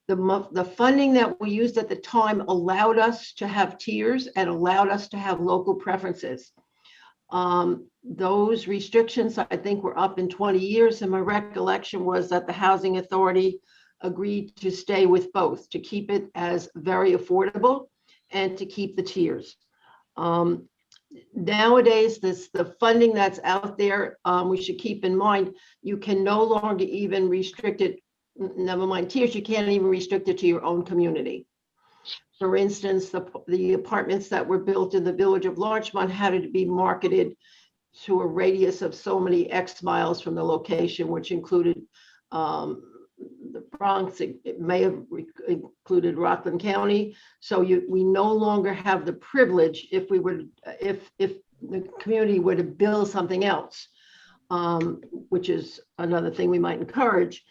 The funding that we used at the time allowed us to have tiers and allowed us to have local preferences. Those restrictions, I think, were up in 20 years. And my recollection was that the Housing Authority agreed to stay with both, to keep it as very affordable and to keep the tiers. Nowadays, the funding that's out there, we should keep in mind, you can no longer even restrict it, never mind tiers, you can't even restrict it to your own community. For instance, the apartments that were built in the village of Larchmont had to be marketed to a radius of so many X miles from the location, which included the Bronx. It may have included Rockland County. So we no longer have the privilege if the community were to build something else, which is another thing we might encourage.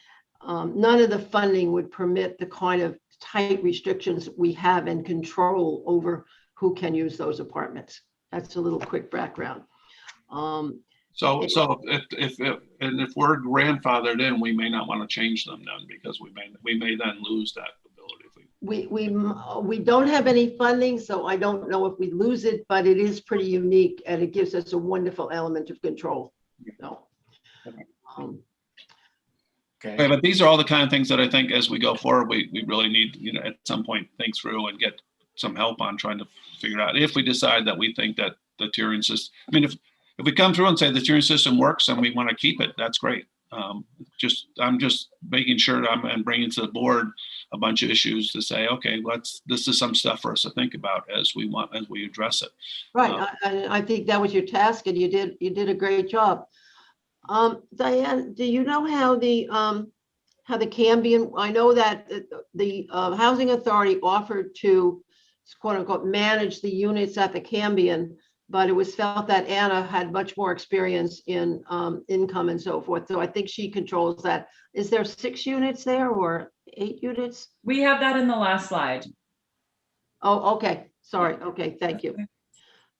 None of the funding would permit the kind of tight restrictions we have and control over who can use those apartments. That's a little quick background. So if we're grandfathered in, we may not want to change them then, because we may then lose that ability. We don't have any funding, so I don't know if we lose it, but it is pretty unique and it gives us a wonderful element of control. So, Okay, but these are all the kind of things that I think as we go forward, we really need, at some point think through and get some help on trying to figure out if we decide that we think that the tiering system, I mean, if we come through and say the tiering system works and we want to keep it, that's great. I'm just making sure and bringing to the board a bunch of issues to say, okay, this is some stuff for us to think about as we address it. Right, I think that was your task and you did a great job. Diane, do you know how the Cambion, I know that the Housing Authority offered to quote unquote manage the units at the Cambion, but it was felt that Anna had much more experience in income and so forth. So I think she controls that. Is there 6 units there or 8 units? We have that in the last slide. Oh, okay, sorry, okay, thank you.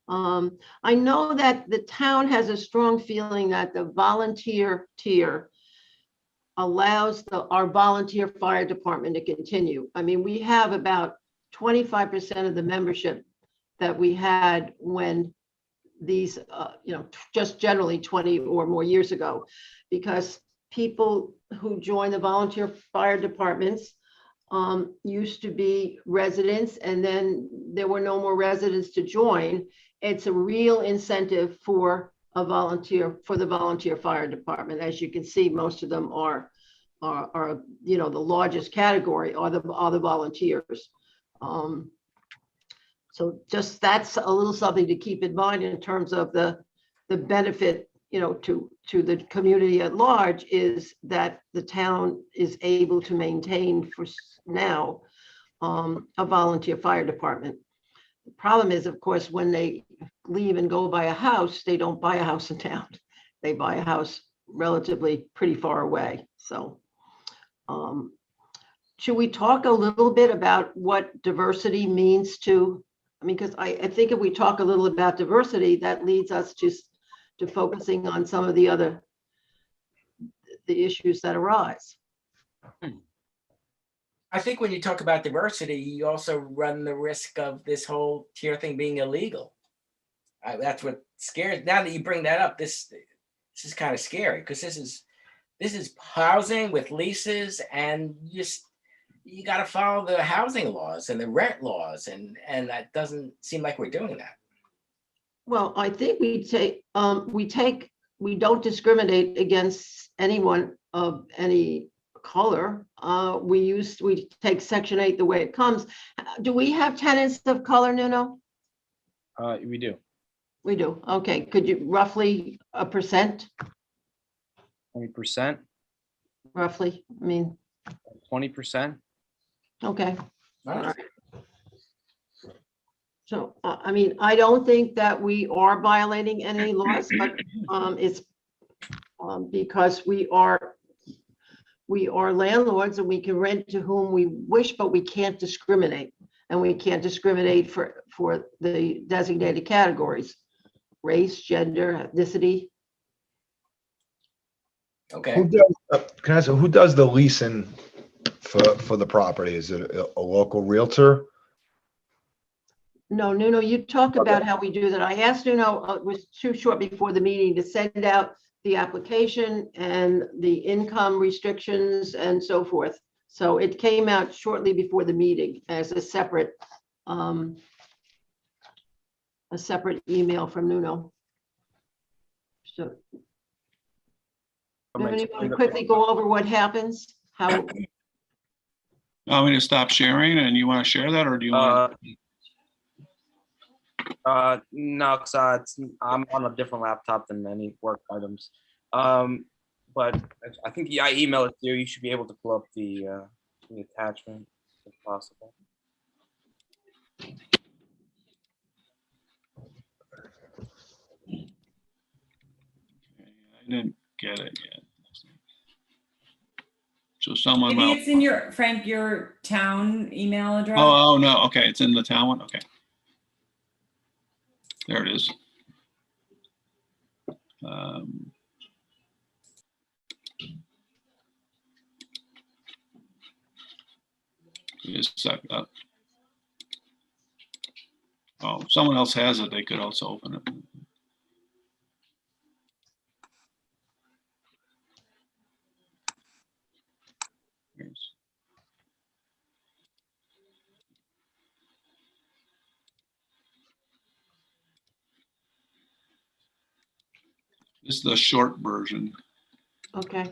I know that the town has a strong feeling that the volunteer tier allows our volunteer fire department to continue. I mean, we have about 25% of the membership that we had when these, just generally 20 or more years ago, because people who join the volunteer fire departments used to be residents, and then there were no more residents to join. It's a real incentive for the volunteer fire department. As you can see, most of them are the largest category are the volunteers. So just that's a little something to keep in mind in terms of the benefit, to the community at large, is that the town is able to maintain for now a volunteer fire department. The problem is, of course, when they leave and go buy a house, they don't buy a house in town. They buy a house relatively pretty far away. So should we talk a little bit about what diversity means to, because I think if we talk a little about diversity, that leads us to focusing on some of the issues that arise. I think when you talk about diversity, you also run the risk of this whole tier thing being illegal. That's what scares. Now that you bring that up, this is kind of scary, because this is housing with leases, and you got to follow the housing laws and the rent laws, and that doesn't seem like we're doing that. Well, I think we don't discriminate against anyone of any color. We take Section 8 the way it comes. Do we have tenants of color, Nuno? We do. We do. Okay. Could you roughly a percent? 20%. Roughly. 20%. Okay. Nice. All right. So, I don't think that we are violating any laws, but it's because we are landlords and we can rent to whom we wish, but we can't discriminate. And we can't discriminate for the designated categories: race, gender, ethnicity. Okay. Can I ask, who does the leasing for the property? Is it a local realtor? No, Nuno, you talk about how we do that. I asked Nuno, it was too short before the meeting to send out the application and the income restrictions and so forth. So it came out shortly before the meeting as a separate email from Nuno. So anybody want to quickly go over what happens? How? Want me to stop sharing and you want to share that, or do you want? No, because I'm on a different laptop than any work items. But I think I emailed it to you. You should be able to pull up the attachment if possible. I didn't get it yet. So someone. Maybe it's in your town email address. Oh no. Okay, it's in the town one. Okay. There it is. Just suck up. Oh, someone else has it. They could also open it. This is the short version. Okay.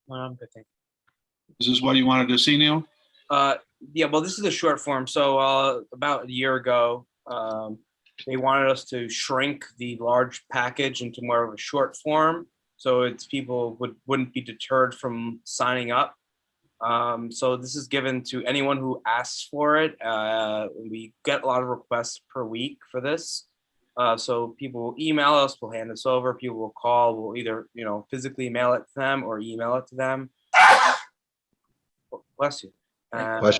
Good thing. Is this what you wanted to see, Neil? Yeah, well, this is a short form. So about a year ago, they wanted us to shrink the large package into more of a short form, so it's people wouldn't be deterred from signing up. So this is given to anyone who asks for it. We get a lot of requests per week for this. So people will email us, we'll hand this over, people will call, we'll either, physically mail it to them or email it to them. Bless you. Bless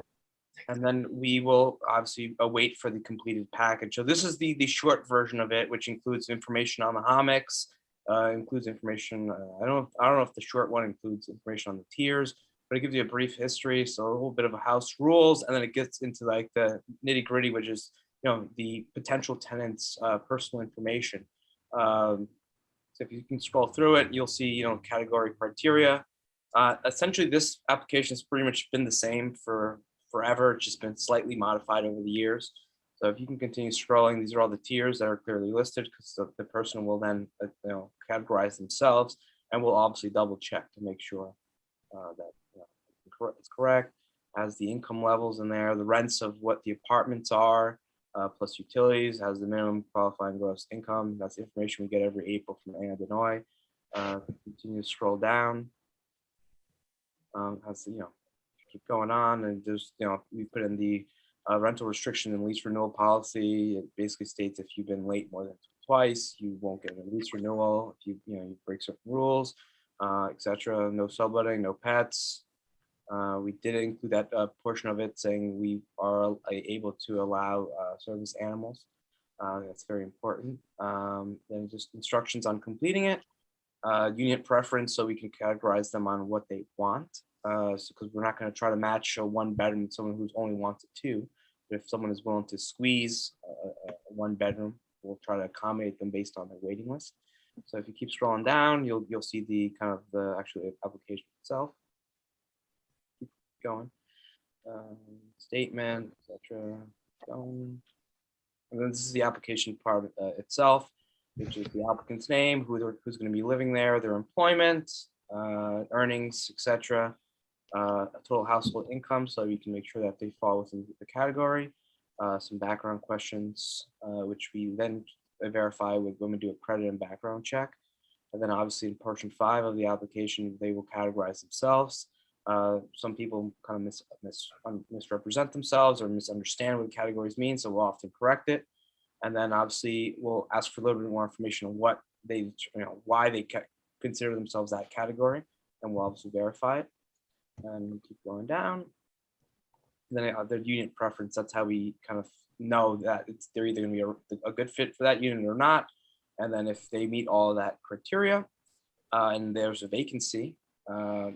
And then we will obviously await for the completed package. So this is the short version of it, which includes information on the hammocks, includes information. I don't know if the short one includes information on the tiers, but it gives you a brief history. So a little bit of a house rules, and then it gets into like the nitty gritty, which is, the potential tenants' personal information. So if you can scroll through it, you'll see, category criteria. Essentially, this application has pretty much been the same for forever. It's just been slightly modified over the years. So if you can continue scrolling, these are all the tiers that are clearly listed, because the person will then, categorize themselves, and we'll obviously double check to make sure that it's correct. Has the income levels in there, the rents of what the apartments are, plus utilities, has the minimum qualifying gross income. That's the information we get every April from Illinois. Continue to scroll down. Has keep going on, and there's we put in the rental restriction and lease renewal policy. It basically states if you've been late more than twice, you won't get a lease renewal. If you break certain rules, etc. No subletting, no pets. We did include that portion of it saying we are able to allow service animals. That's very important. Then just instructions on completing it. Unit preference, so we can categorize them on what they want. Because we're not going to try to match a one bedroom with someone who's only wants a two. But if someone is willing to squeeze a one bedroom, we'll try to accommodate them based on their waiting list. So if you keep scrolling down, you'll see the kind of the actual application itself. Keep going. Statement, etc. Going. And then this is the application part itself, which is the applicant's name, who's going to be living there, their employment, earnings, etc. Total household income, so you can make sure that they fall within the category. Some background questions, which we then verify when we do a credit and background check. And then obviously in portion 5 of the application, they will categorize themselves. Some people kind of misrepresent themselves or misunderstand what the categories mean, so we'll often correct it. And then obviously we'll ask for a little bit more information on what they, why they consider themselves that category, and we'll obviously verify it. And keep going down. And then their unit preference, that's how we kind of know that they're either going to be a good fit for that unit or not. And then if they meet all of that criteria and there's a vacancy.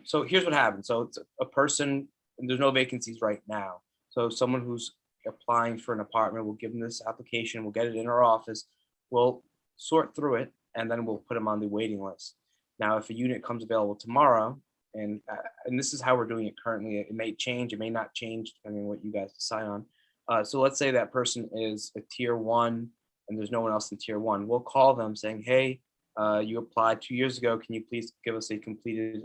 So here's what happens. So it's a person, and there's no vacancies right now. So someone who's applying for an apartment, we'll give them this application, we'll get it in our office, we'll sort through it, and then we'll put them on the waiting list. Now, if a unit comes available tomorrow, and this is how we're doing it currently. It may change, it may not change depending on what you guys decide on. So let's say that person is a tier 1 and there's no one else in tier 1. We'll call them saying, hey, you applied 2 years ago. Can you please give us a completed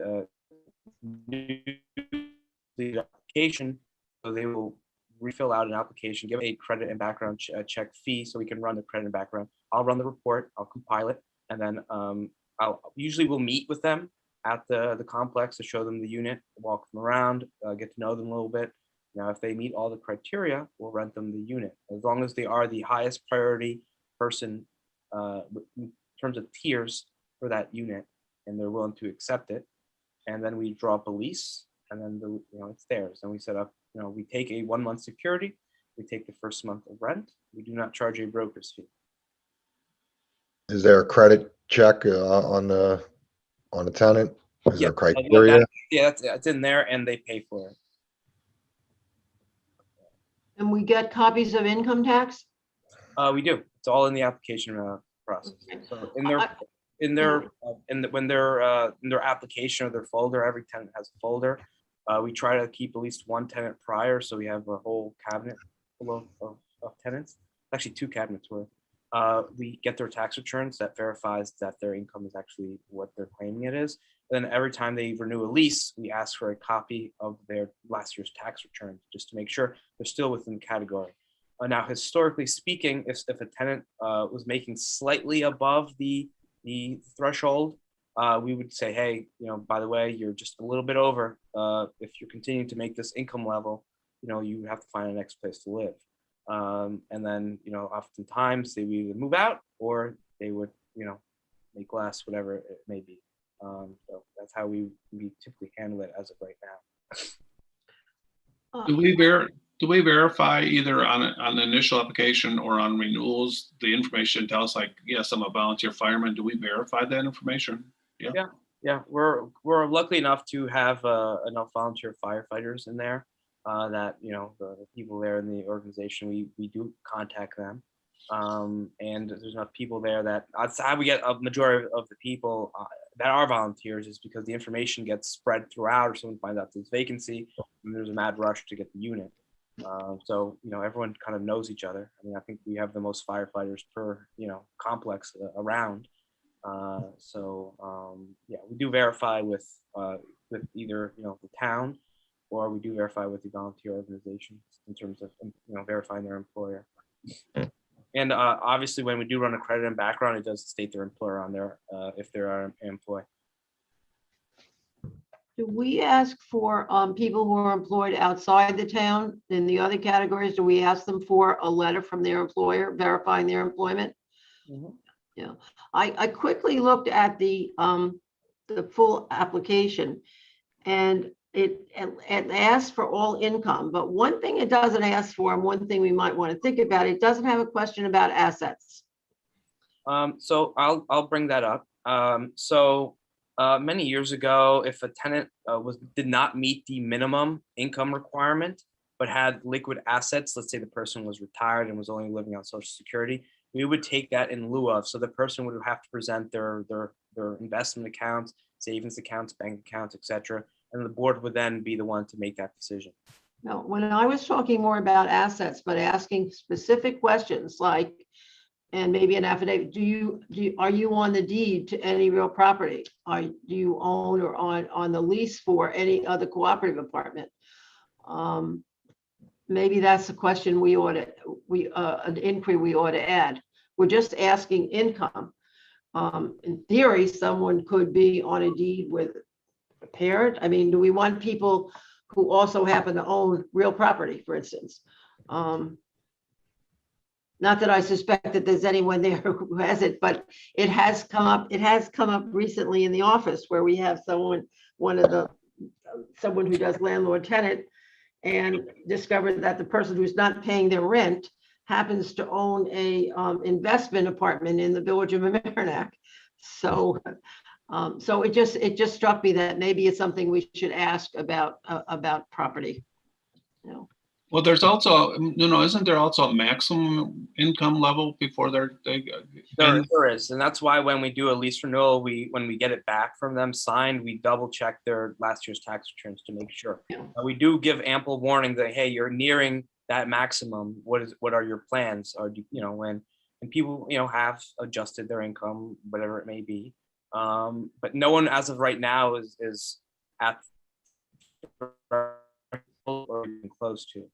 application? So they will refill out an application, give a credit and background check fee so we can run the credit and background. I'll run the report, I'll compile it, and then we'll meet with them at the complex to show them the unit, walk them around, get to know them a little bit. Now, if they meet all the criteria, we'll rent them the unit, as long as they are the highest priority person in terms of tiers for that unit, and they're willing to accept it. And then we draw up a lease, and then it's theirs. And we set up, we take a 1 month security, we take the first month of rent. We do not charge a broker's fee. Is there a credit check on the tenant? Is there criteria? That's in there, and they pay for it. And we get copies of income tax? We do. It's all in the application process. So in their application or their folder, every tenant has a folder. We try to keep at least one tenant prior, so we have a whole cabinet full of tenants. Actually, 2 cabinets worth. we get their tax returns that verifies that their income is actually what they're claiming it is. Then every time they renew a lease, we ask for a copy of their last year's tax return just to make sure they're still within the category. Now, historically speaking, if a tenant was making slightly above the threshold, we would say, hey, by the way, you're just a little bit over. If you're continuing to make this income level, you have to find a next place to live. And then, oftentimes they would either move out or they would, make less, whatever it may be. So that's how we typically handle it as of right now. Do we verify either on the initial application or on renewals, the information tells like, yes, I'm a volunteer fireman. Do we verify that information? Yeah, we're lucky enough to have enough volunteer firefighters in there that, the people there in the organization, we do contact them. And there's enough people there that's how we get a majority of the people that are volunteers, is because the information gets spread throughout, or someone finds out there's vacancy and there's a mad rush to get the unit. So, everyone kind of knows each other. I mean, I think we have the most firefighters per, complex around. Yeah, we do verify with either, the town, or we do verify with the volunteer organizations in terms of, verifying their employer. And obviously, when we do run a credit and background, it does state their employer on there if they're an employee. Do we ask for people who are employed outside the town in the other categories? Do we ask them for a letter from their employer verifying their employment? Mm-hmm. Yeah, I quickly looked at the full application, and it asks for all income, but one thing it doesn't ask for, and one thing we might want to think about, it doesn't have a question about assets. So I'll bring that up. Many years ago, if a tenant did not meet the minimum income requirement, but had liquid assets, let's say the person was retired and was only living on Social Security, we would take that in lieu of. So the person would have to present their investment accounts, savings accounts, bank accounts, etc. And the board would then be the one to make that decision. No, when I was talking more about assets, but asking specific questions like, and maybe an affidavit, are you on the deed to any real property? Do you own or on the lease for any other cooperative apartment? Maybe that's a question an inquiry we ought to add. We're just asking income. In theory, someone could be on a deed with a parent. I mean, do we want people who also happen to own real property, for instance? Not that I suspect that there's anyone there who has it, but it has come up. It has come up recently in the office where we have someone who does landlord tenant, and discovered that the person who's not paying their rent happens to own a investment apartment in the village of Mamaroneck. So it just struck me that maybe it's something we should ask about property. Well, there's also, isn't there also a maximum income level before There is, and that's why when we do a lease renewal, when we get it back from them signed, we double check their last year's tax returns to make sure. Yeah. We do give ample warning that, hey, you're nearing that maximum. What are your plans? Or when people have adjusted their income, whatever it may be, but no one as of right now is at or even close to.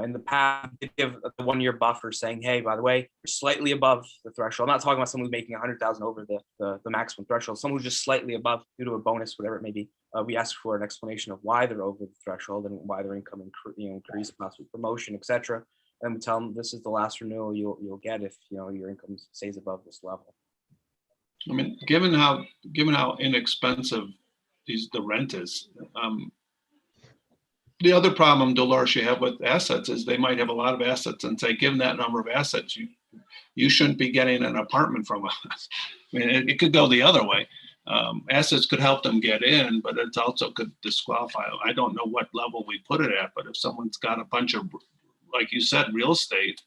In the past, they give the 1 year buffer saying, hey, by the way, you're slightly above the threshold. I'm not talking about someone who's making 100,000 over the maximum threshold, someone who's just slightly above due to a bonus, whatever it may be. We ask for an explanation of why they're over the threshold and why their income increased, possibly promotion, etc. And we tell them this is the last renewal you'll get if your income stays above this level. I mean, given how inexpensive the rent is, the other problem, Dolores, you have with assets is they might have a lot of assets and say, given that number of assets, you shouldn't be getting an apartment from us. I mean, it could go the other way. Assets could help them get in, but it also could disqualify them. I don't know what level we put it at, but if someone's got a bunch of, like you said, real estate,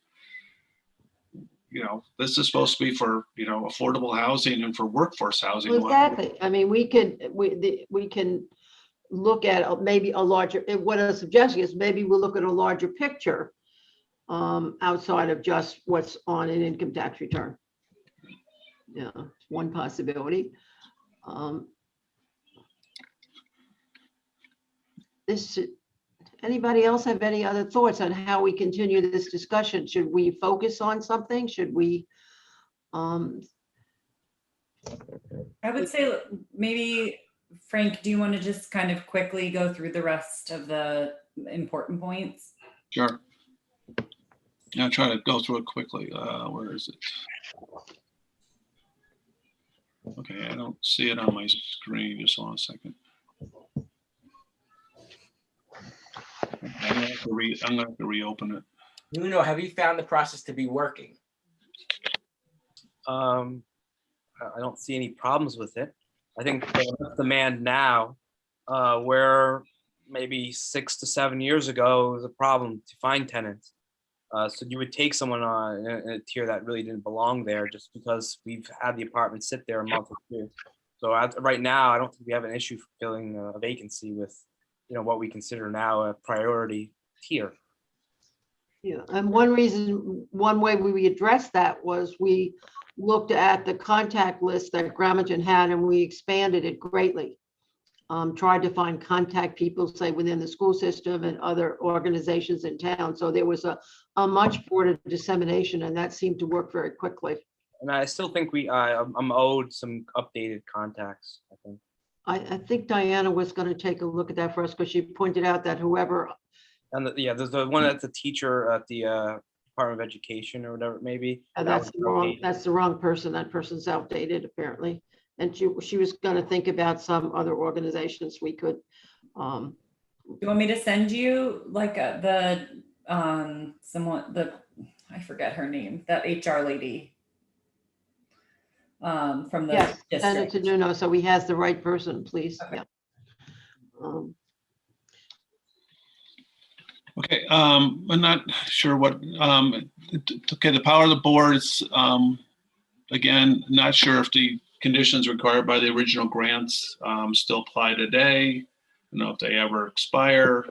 this is supposed to be for, affordable housing and for workforce housing. Well, exactly. I mean, we can look at maybe a larger, what I'm suggesting is maybe we'll look at a larger picture outside of just what's on an income tax return. Yeah, it's one possibility. This, anybody else have any other thoughts on how we continue this discussion? Should we focus on something? Should we? I would say maybe, Frank, do you want to just kind of quickly go through the rest of the important points? Sure. I'll try to go through it quickly. Where is it? Okay, I don't see it on my screen. Just hold on a second. I'm gonna have to reopen it. Nuno, have you found the process to be working? I don't see any problems with it. I think there's enough demand now, where maybe 6 to 7 years ago it was a problem to find tenants. So you would take someone on a tier that really didn't belong there just because we've had the apartment sit there a month or two. So right now, I don't think we have an issue filling a vacancy with, what we consider now a priority tier. Yeah, and one way we addressed that was we looked at the contact list that Gramerton had and we expanded it greatly. Tried to find contact people, say within the school system and other organizations in town. So there was a much broader dissemination, and that seemed to work very quickly. And I still think I'm owed some updated contacts, I think. I think Diana was going to take a look at that for us because she pointed out that whoever. And there's the one that's a teacher at the Department of Education or whatever it may be. That's the wrong person. That person's outdated apparently. And she was going to think about some other organizations we could. Do you want me to send you like I forget her name, that HR lady from the Yes, send it district. to Nuno so he has the right person, please. Okay. Yeah. Okay, I'm not sure what, okay, the power of the board is, again, not sure if the conditions required by the original grants still apply today. I don't know if they ever expire,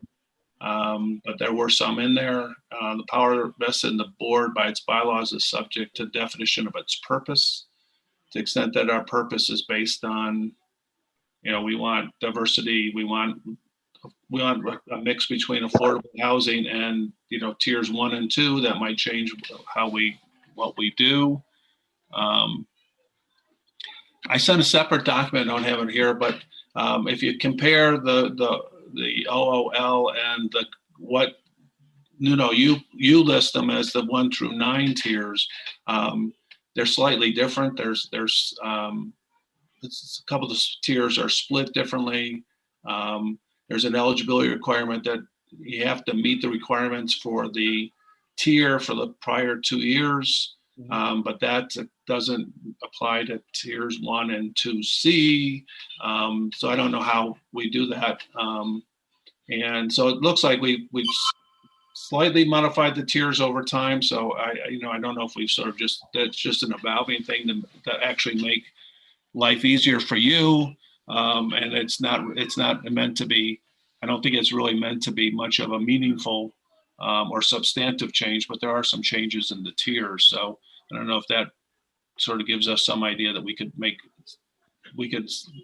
but there were some in there. The power vested in the board by its bylaws is subject to definition of its purpose. To the extent that our purpose is based on, we want diversity, we want a mix between affordable housing and, tiers 1 and 2, that might change what we do. I sent a separate document, I don't have it here, but if you compare the OOL and what, you list them as the 1 through 9 tiers, they're slightly different. There's a couple of the tiers are split differently. There's an eligibility requirement that you have to meet the requirements for the tier for the prior 2 years. But that doesn't apply to tiers 1 and 2C. So I don't know how we do that. And so it looks like we've slightly modified the tiers over time. So I don't know if we've sort of that's just an evolving thing that actually make life easier for you. And it's not meant to be, I don't think it's really meant to be much of a meaningful or substantive change, but there are some changes in the tiers. So I don't know if that sort of gives us some idea that we could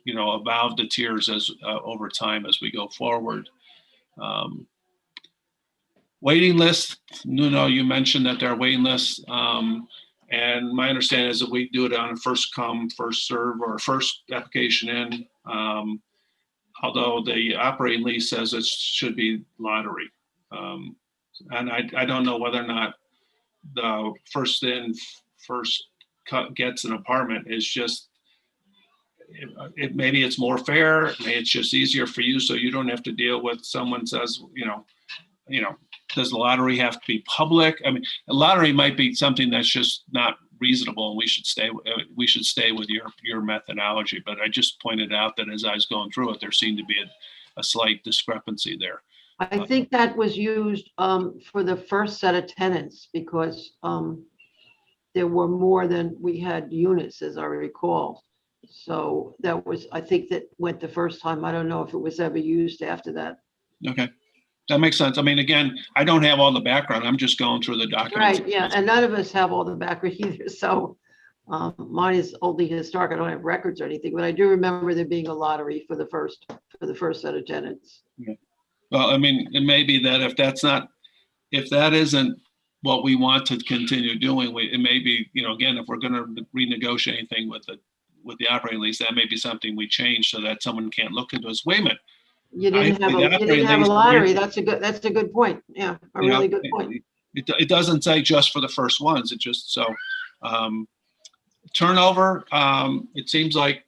evolve the tiers as over time as we go forward. Waiting list, Nuno, you mentioned that there are waiting lists. And my understanding is that we do it on a first come, first serve, or first application in. Although the operating lease says it should be lottery. And I don't know whether or not the first in, first cut gets an apartment is just, maybe it's more fair, maybe it's just easier for you so you don't have to deal with someone says, does the lottery have to be public? I mean, a lottery might be something that's just not reasonable, and we should stay with your methodology. But I just pointed out that as I was going through it, there seemed to be a slight discrepancy there. I think that was used for the first set of tenants because there were more than we had units, as I recall. So that was, I think that went the first time. I don't know if it was ever used after that. Okay. That makes sense. I mean, again, I don't have all the background. I'm just going through the documents. Right, yeah, and none of us have all the background either, so mine is only historic. I don't have records or anything, but I do remember there being a lottery for the first set of tenants. Well, I mean, it may be that if that isn't what we want to continue doing, it may be, again, if we're going to renegotiate anything with the operating lease, that may be something we change so that someone can't look into us. Wait a minute. You didn't have a lottery. That's a good point. Yeah, a really good point. It doesn't say just for the first ones. It just turnover. It seems like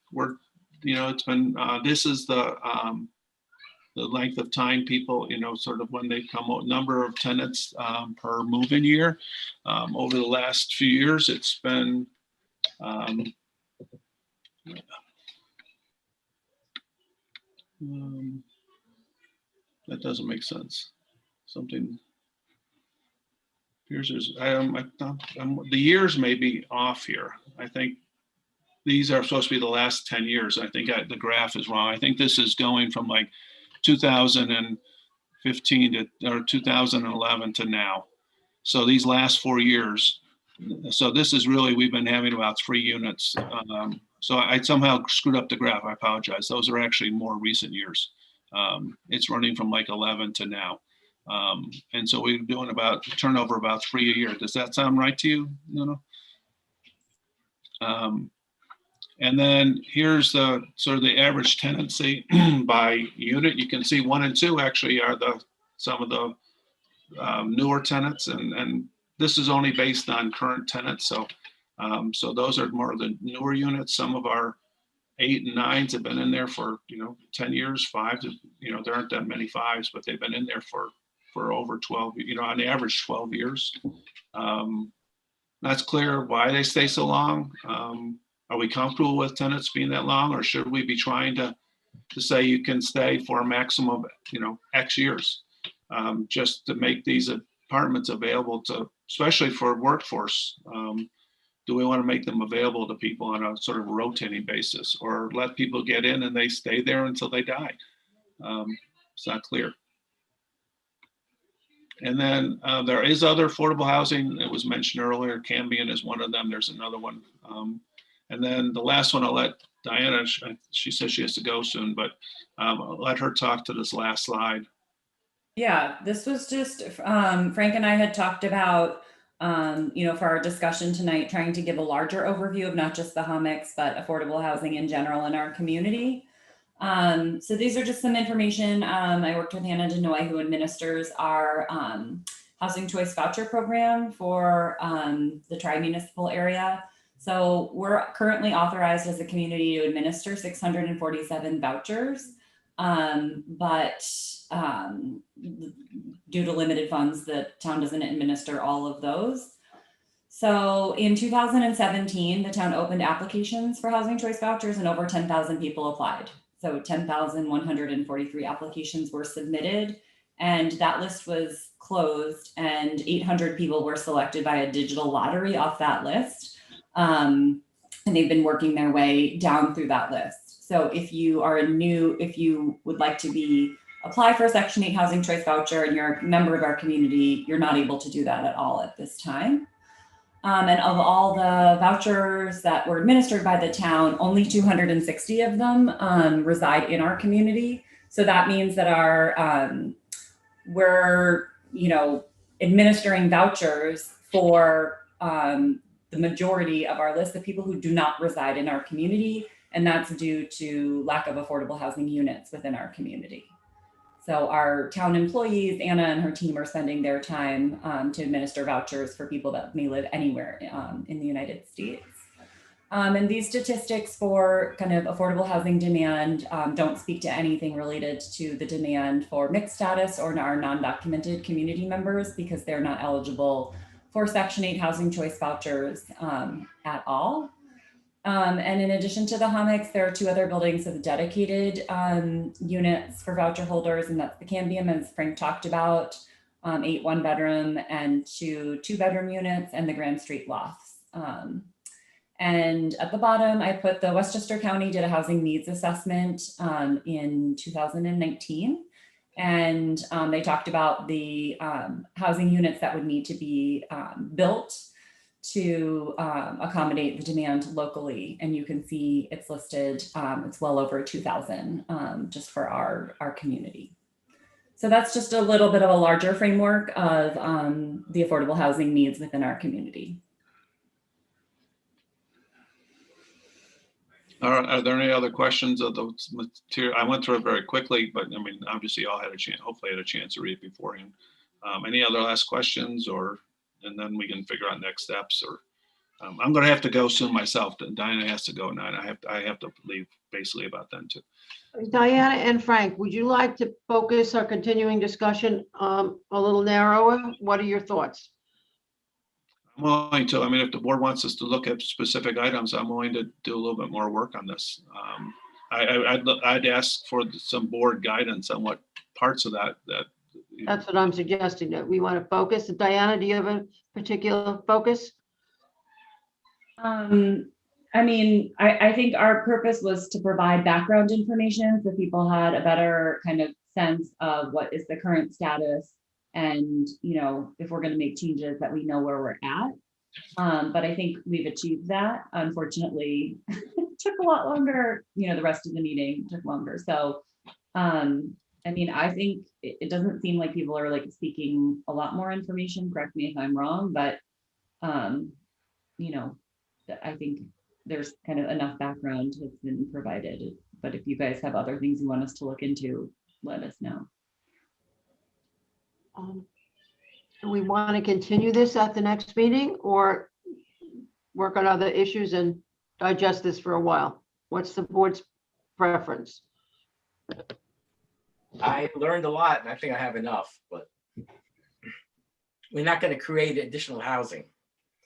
it's been this is the length of time people, sort of when they come out, number of tenants per move-in year. Over the last few years, it's been that doesn't make sense. Something. Here's the years may be off here. I think these are supposed to be the last 10 years. I think the graph is wrong. I think this is going from like 2015 or 2011 to now. So these last 4 years. So this is really, we've been having about 3 units. So I somehow screwed up the graph. I apologize. Those are actually more recent years. It's running from like 11 to now. And so we're doing about turnover about 3 a year. Does that sound right to you? And then here's the sort of the average tenancy by unit. You can see 1 and 2 actually are some of the newer tenants, and this is only based on current tenants. So those are more of the newer units. Some of our 8 and 9s have been in there for 10 years. 5s, there aren't that many 5s, but they've been in there for over 12, on average 12 years. That's clear why they stay so long. Are we comfortable with tenants being that long, or should we be trying to say you can stay for a maximum of X years, just to make these apartments available to, especially for workforce? Do we want to make them available to people on a sort of rotating basis, or let people get in and they stay there until they die? It's not clear. And then there is other affordable housing. It was mentioned earlier. Cambion is one of them. There's another one. And then the last one, I'll let Diana, she says she has to go soon, but I'll let her talk to this last slide. Yeah, this was just, Frank and I had talked about, for our discussion tonight, trying to give a larger overview of not just the Hummocks, but affordable housing in general in our community. So these are just some information. I worked with Hannah Denoy, who administers our housing choice voucher program for the tri-municipal area. So we're currently authorized as a community to administer 647 vouchers, but due to limited funds, the town doesn't administer all of those. So in 2017, the town opened applications for housing choice vouchers and over 10,000 people applied. So 10,143 applications were submitted, and that list was closed, and 800 people were selected by a digital lottery off that list. And they've been working their way down through that list. So if you would like to apply for a Section 8 housing choice voucher and you're a member of our community, you're not able to do that at all at this time. And of all the vouchers that were administered by the town, only 260 of them reside in our community. So that means that we're administering vouchers for the majority of our list of people who do not reside in our community, and that's due to lack of affordable housing units within our community. So our town employees, Anna and her team, are spending their time to administer vouchers for people that may live anywhere in the United States. And these statistics for kind of affordable housing demand don't speak to anything related to the demand for mixed status or our non-documented community members, because they're not eligible for Section 8 housing choice vouchers at all. And in addition to the Hummocks, there are 2 other buildings with dedicated units for voucher holders, and that's the Cambium, as Frank talked about, 8 1-bedroom and 2 2-bedroom units, and the Grand Street lofts. And at the bottom, I put the Westchester County did a housing needs assessment in 2019. And they talked about the housing units that would need to be built to accommodate the demand locally. And you can see it's listed, it's well over 2,000 just for our community. So that's just a little bit of a larger framework of the affordable housing needs within our community. Are there any other questions of the material? I went through it very quickly, but I mean, obviously you all had a chance, hopefully had a chance to read it beforehand. Any other last questions, or, and then we can figure out next steps, or I'm going to have to go soon myself. Diana has to go now, and I have to leave basically about then too. Diana and Frank, would you like to focus our continuing discussion a little narrower? What are your thoughts? I'm willing to, I mean, if the board wants us to look at specific items, I'm willing to do a little bit more work on this. I'd ask for some board guidance on what parts of that. That's what I'm suggesting, that we want to focus. Diana, do you have a particular focus? I mean, I think our purpose was to provide background information so people had a better kind of sense of what is the current status, and, you know, if we're going to make changes, that we know where we're at. But I think we've achieved that. Unfortunately, it took a lot longer, you know, the rest of the meeting took longer. So, I mean, I think it doesn't seem like people are like seeking a lot more information. Correct me if I'm wrong, but, you know, I think there's kind of enough background has been provided. But if you guys have other things you want us to look into, let us know. Do we want to continue this at the next meeting, or work on other issues and digest this for a while? What's the board's preference? I learned a lot, and I think I have enough, but we're not going to create additional housing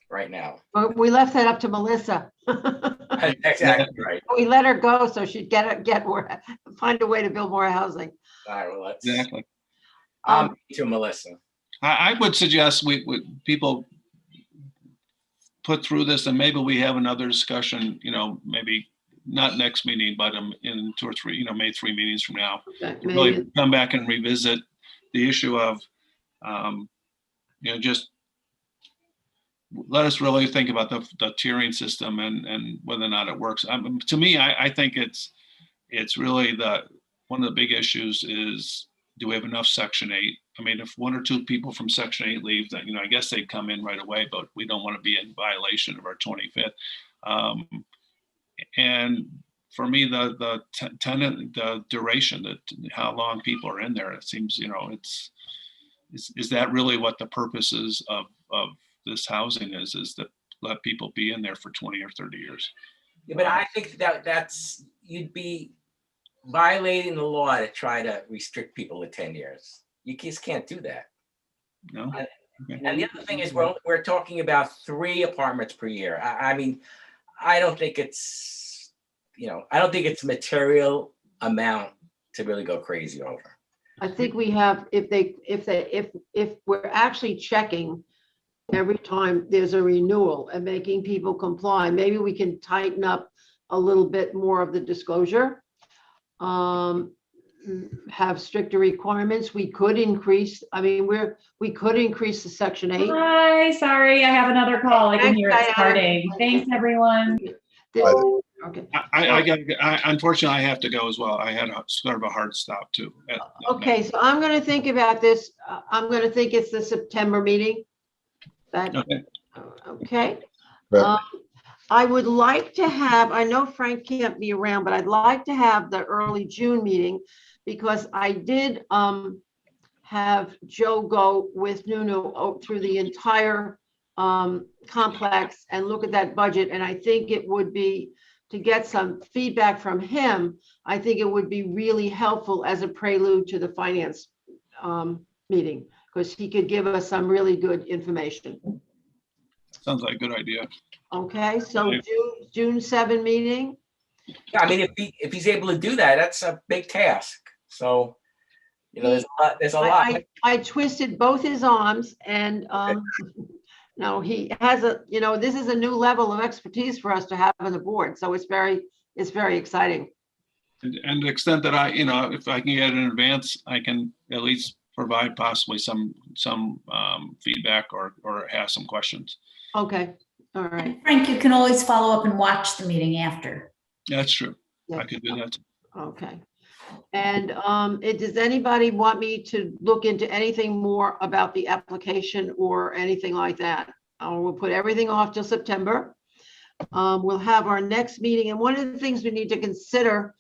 right now. But we left that up to Melissa. Exactly right. We let her go so she'd get more, find a way to build more housing. All right, well, that's Exactly. to Melissa. I would suggest people put through this, and maybe we have another discussion, you know, maybe not next meeting, but in 2 or 3, you know, maybe 3 meetings from now. Okay, Really come back and revisit the issue of, you know, just let us really think about the tiering system and whether or not it works. To me, I think it's really one of the big issues is, do we have enough Section 8? I mean, if 1 or 2 people from Section 8 leave, then, you know, I guess they'd come in right away, but we don't want to be in violation of our 25th. And for me, the tenant, the duration, how long people are in there, it seems, you know, is that really what the purpose is of this housing is to let people be in there for 20 or 30 years? Yeah, but I think that's you'd be violating the law to try to restrict people to 10 years. You just can't do that. No. Okay. And the other thing is, we're talking about 3 apartments per year. I mean, I don't think it's, you know, I don't think it's material amount to really go crazy over. I think we have, if we're actually checking every time there's a renewal and making people comply, maybe we can tighten up a little bit more of the disclosure. Have stricter requirements. We could increase, I mean, we could increase the Section 8. Hi, sorry, I have another call. I can Thanks, hear it Diana. starting. Thanks, everyone. Okay. Unfortunately, I have to go as well. I had sort of a hard stop too. Okay, so I'm going to think about this. I'm going to think it's the September meeting. Okay. Okay. Right. I would like to have, I know Frank can't be around, but I'd like to have the early June meeting, because I did have Joe go with Nuno through the entire complex and look at that budget. And I think it would be, to get some feedback from him, I think it would be really helpful as a prelude to the finance meeting, because he could give us some really good information. Sounds like a good idea. Okay, so June 7 meeting. Yeah, I mean, if he's able to do that, that's a big task. So, you know, there's a lot. I twisted both his arms, and no, he has you know, this is a new level of expertise for us to have on the board. So it's very exciting. And to the extent that I, if I can get it in advance, I can at least provide possibly some feedback or have some questions. Okay, all right. And Frank, you can always follow up and watch the meeting after. That's true. Yeah. I could do that. Okay. And does anybody want me to look into anything more about the application or anything like that? We'll put everything off till September. We'll have our next meeting, and one of the things we need to consider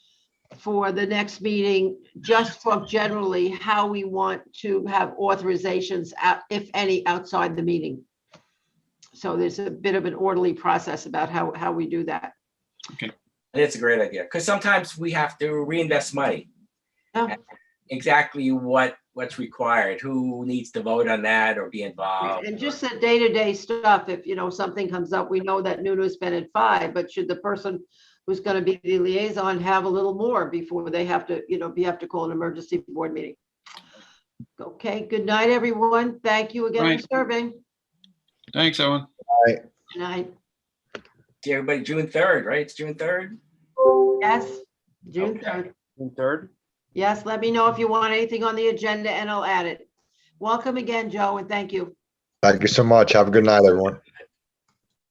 for the next meeting, just talk generally how we want to have authorizations, if any, outside the meeting. So there's a bit of an orderly process about how we do that. And it's a great idea, because sometimes we have to reinvest money. Yeah. Exactly what's required, who needs to vote on that or be involved. And just the day-to-day stuff, if, something comes up, we know that Nuno's been at 5, but should the person who's going to be the liaison have a little more before they have to, have to call an emergency board meeting? Okay, good night, everyone. Thank you again for Right. serving. Thanks, Owen. Good night. See everybody June 3rd, right? It's June 3rd? Yes, June Okay. 3rd. June 3rd. Yes, let me know if you want anything on the agenda and I'll add it. Welcome again, Joe, and thank you. Thank you so much. Have a good night, everyone.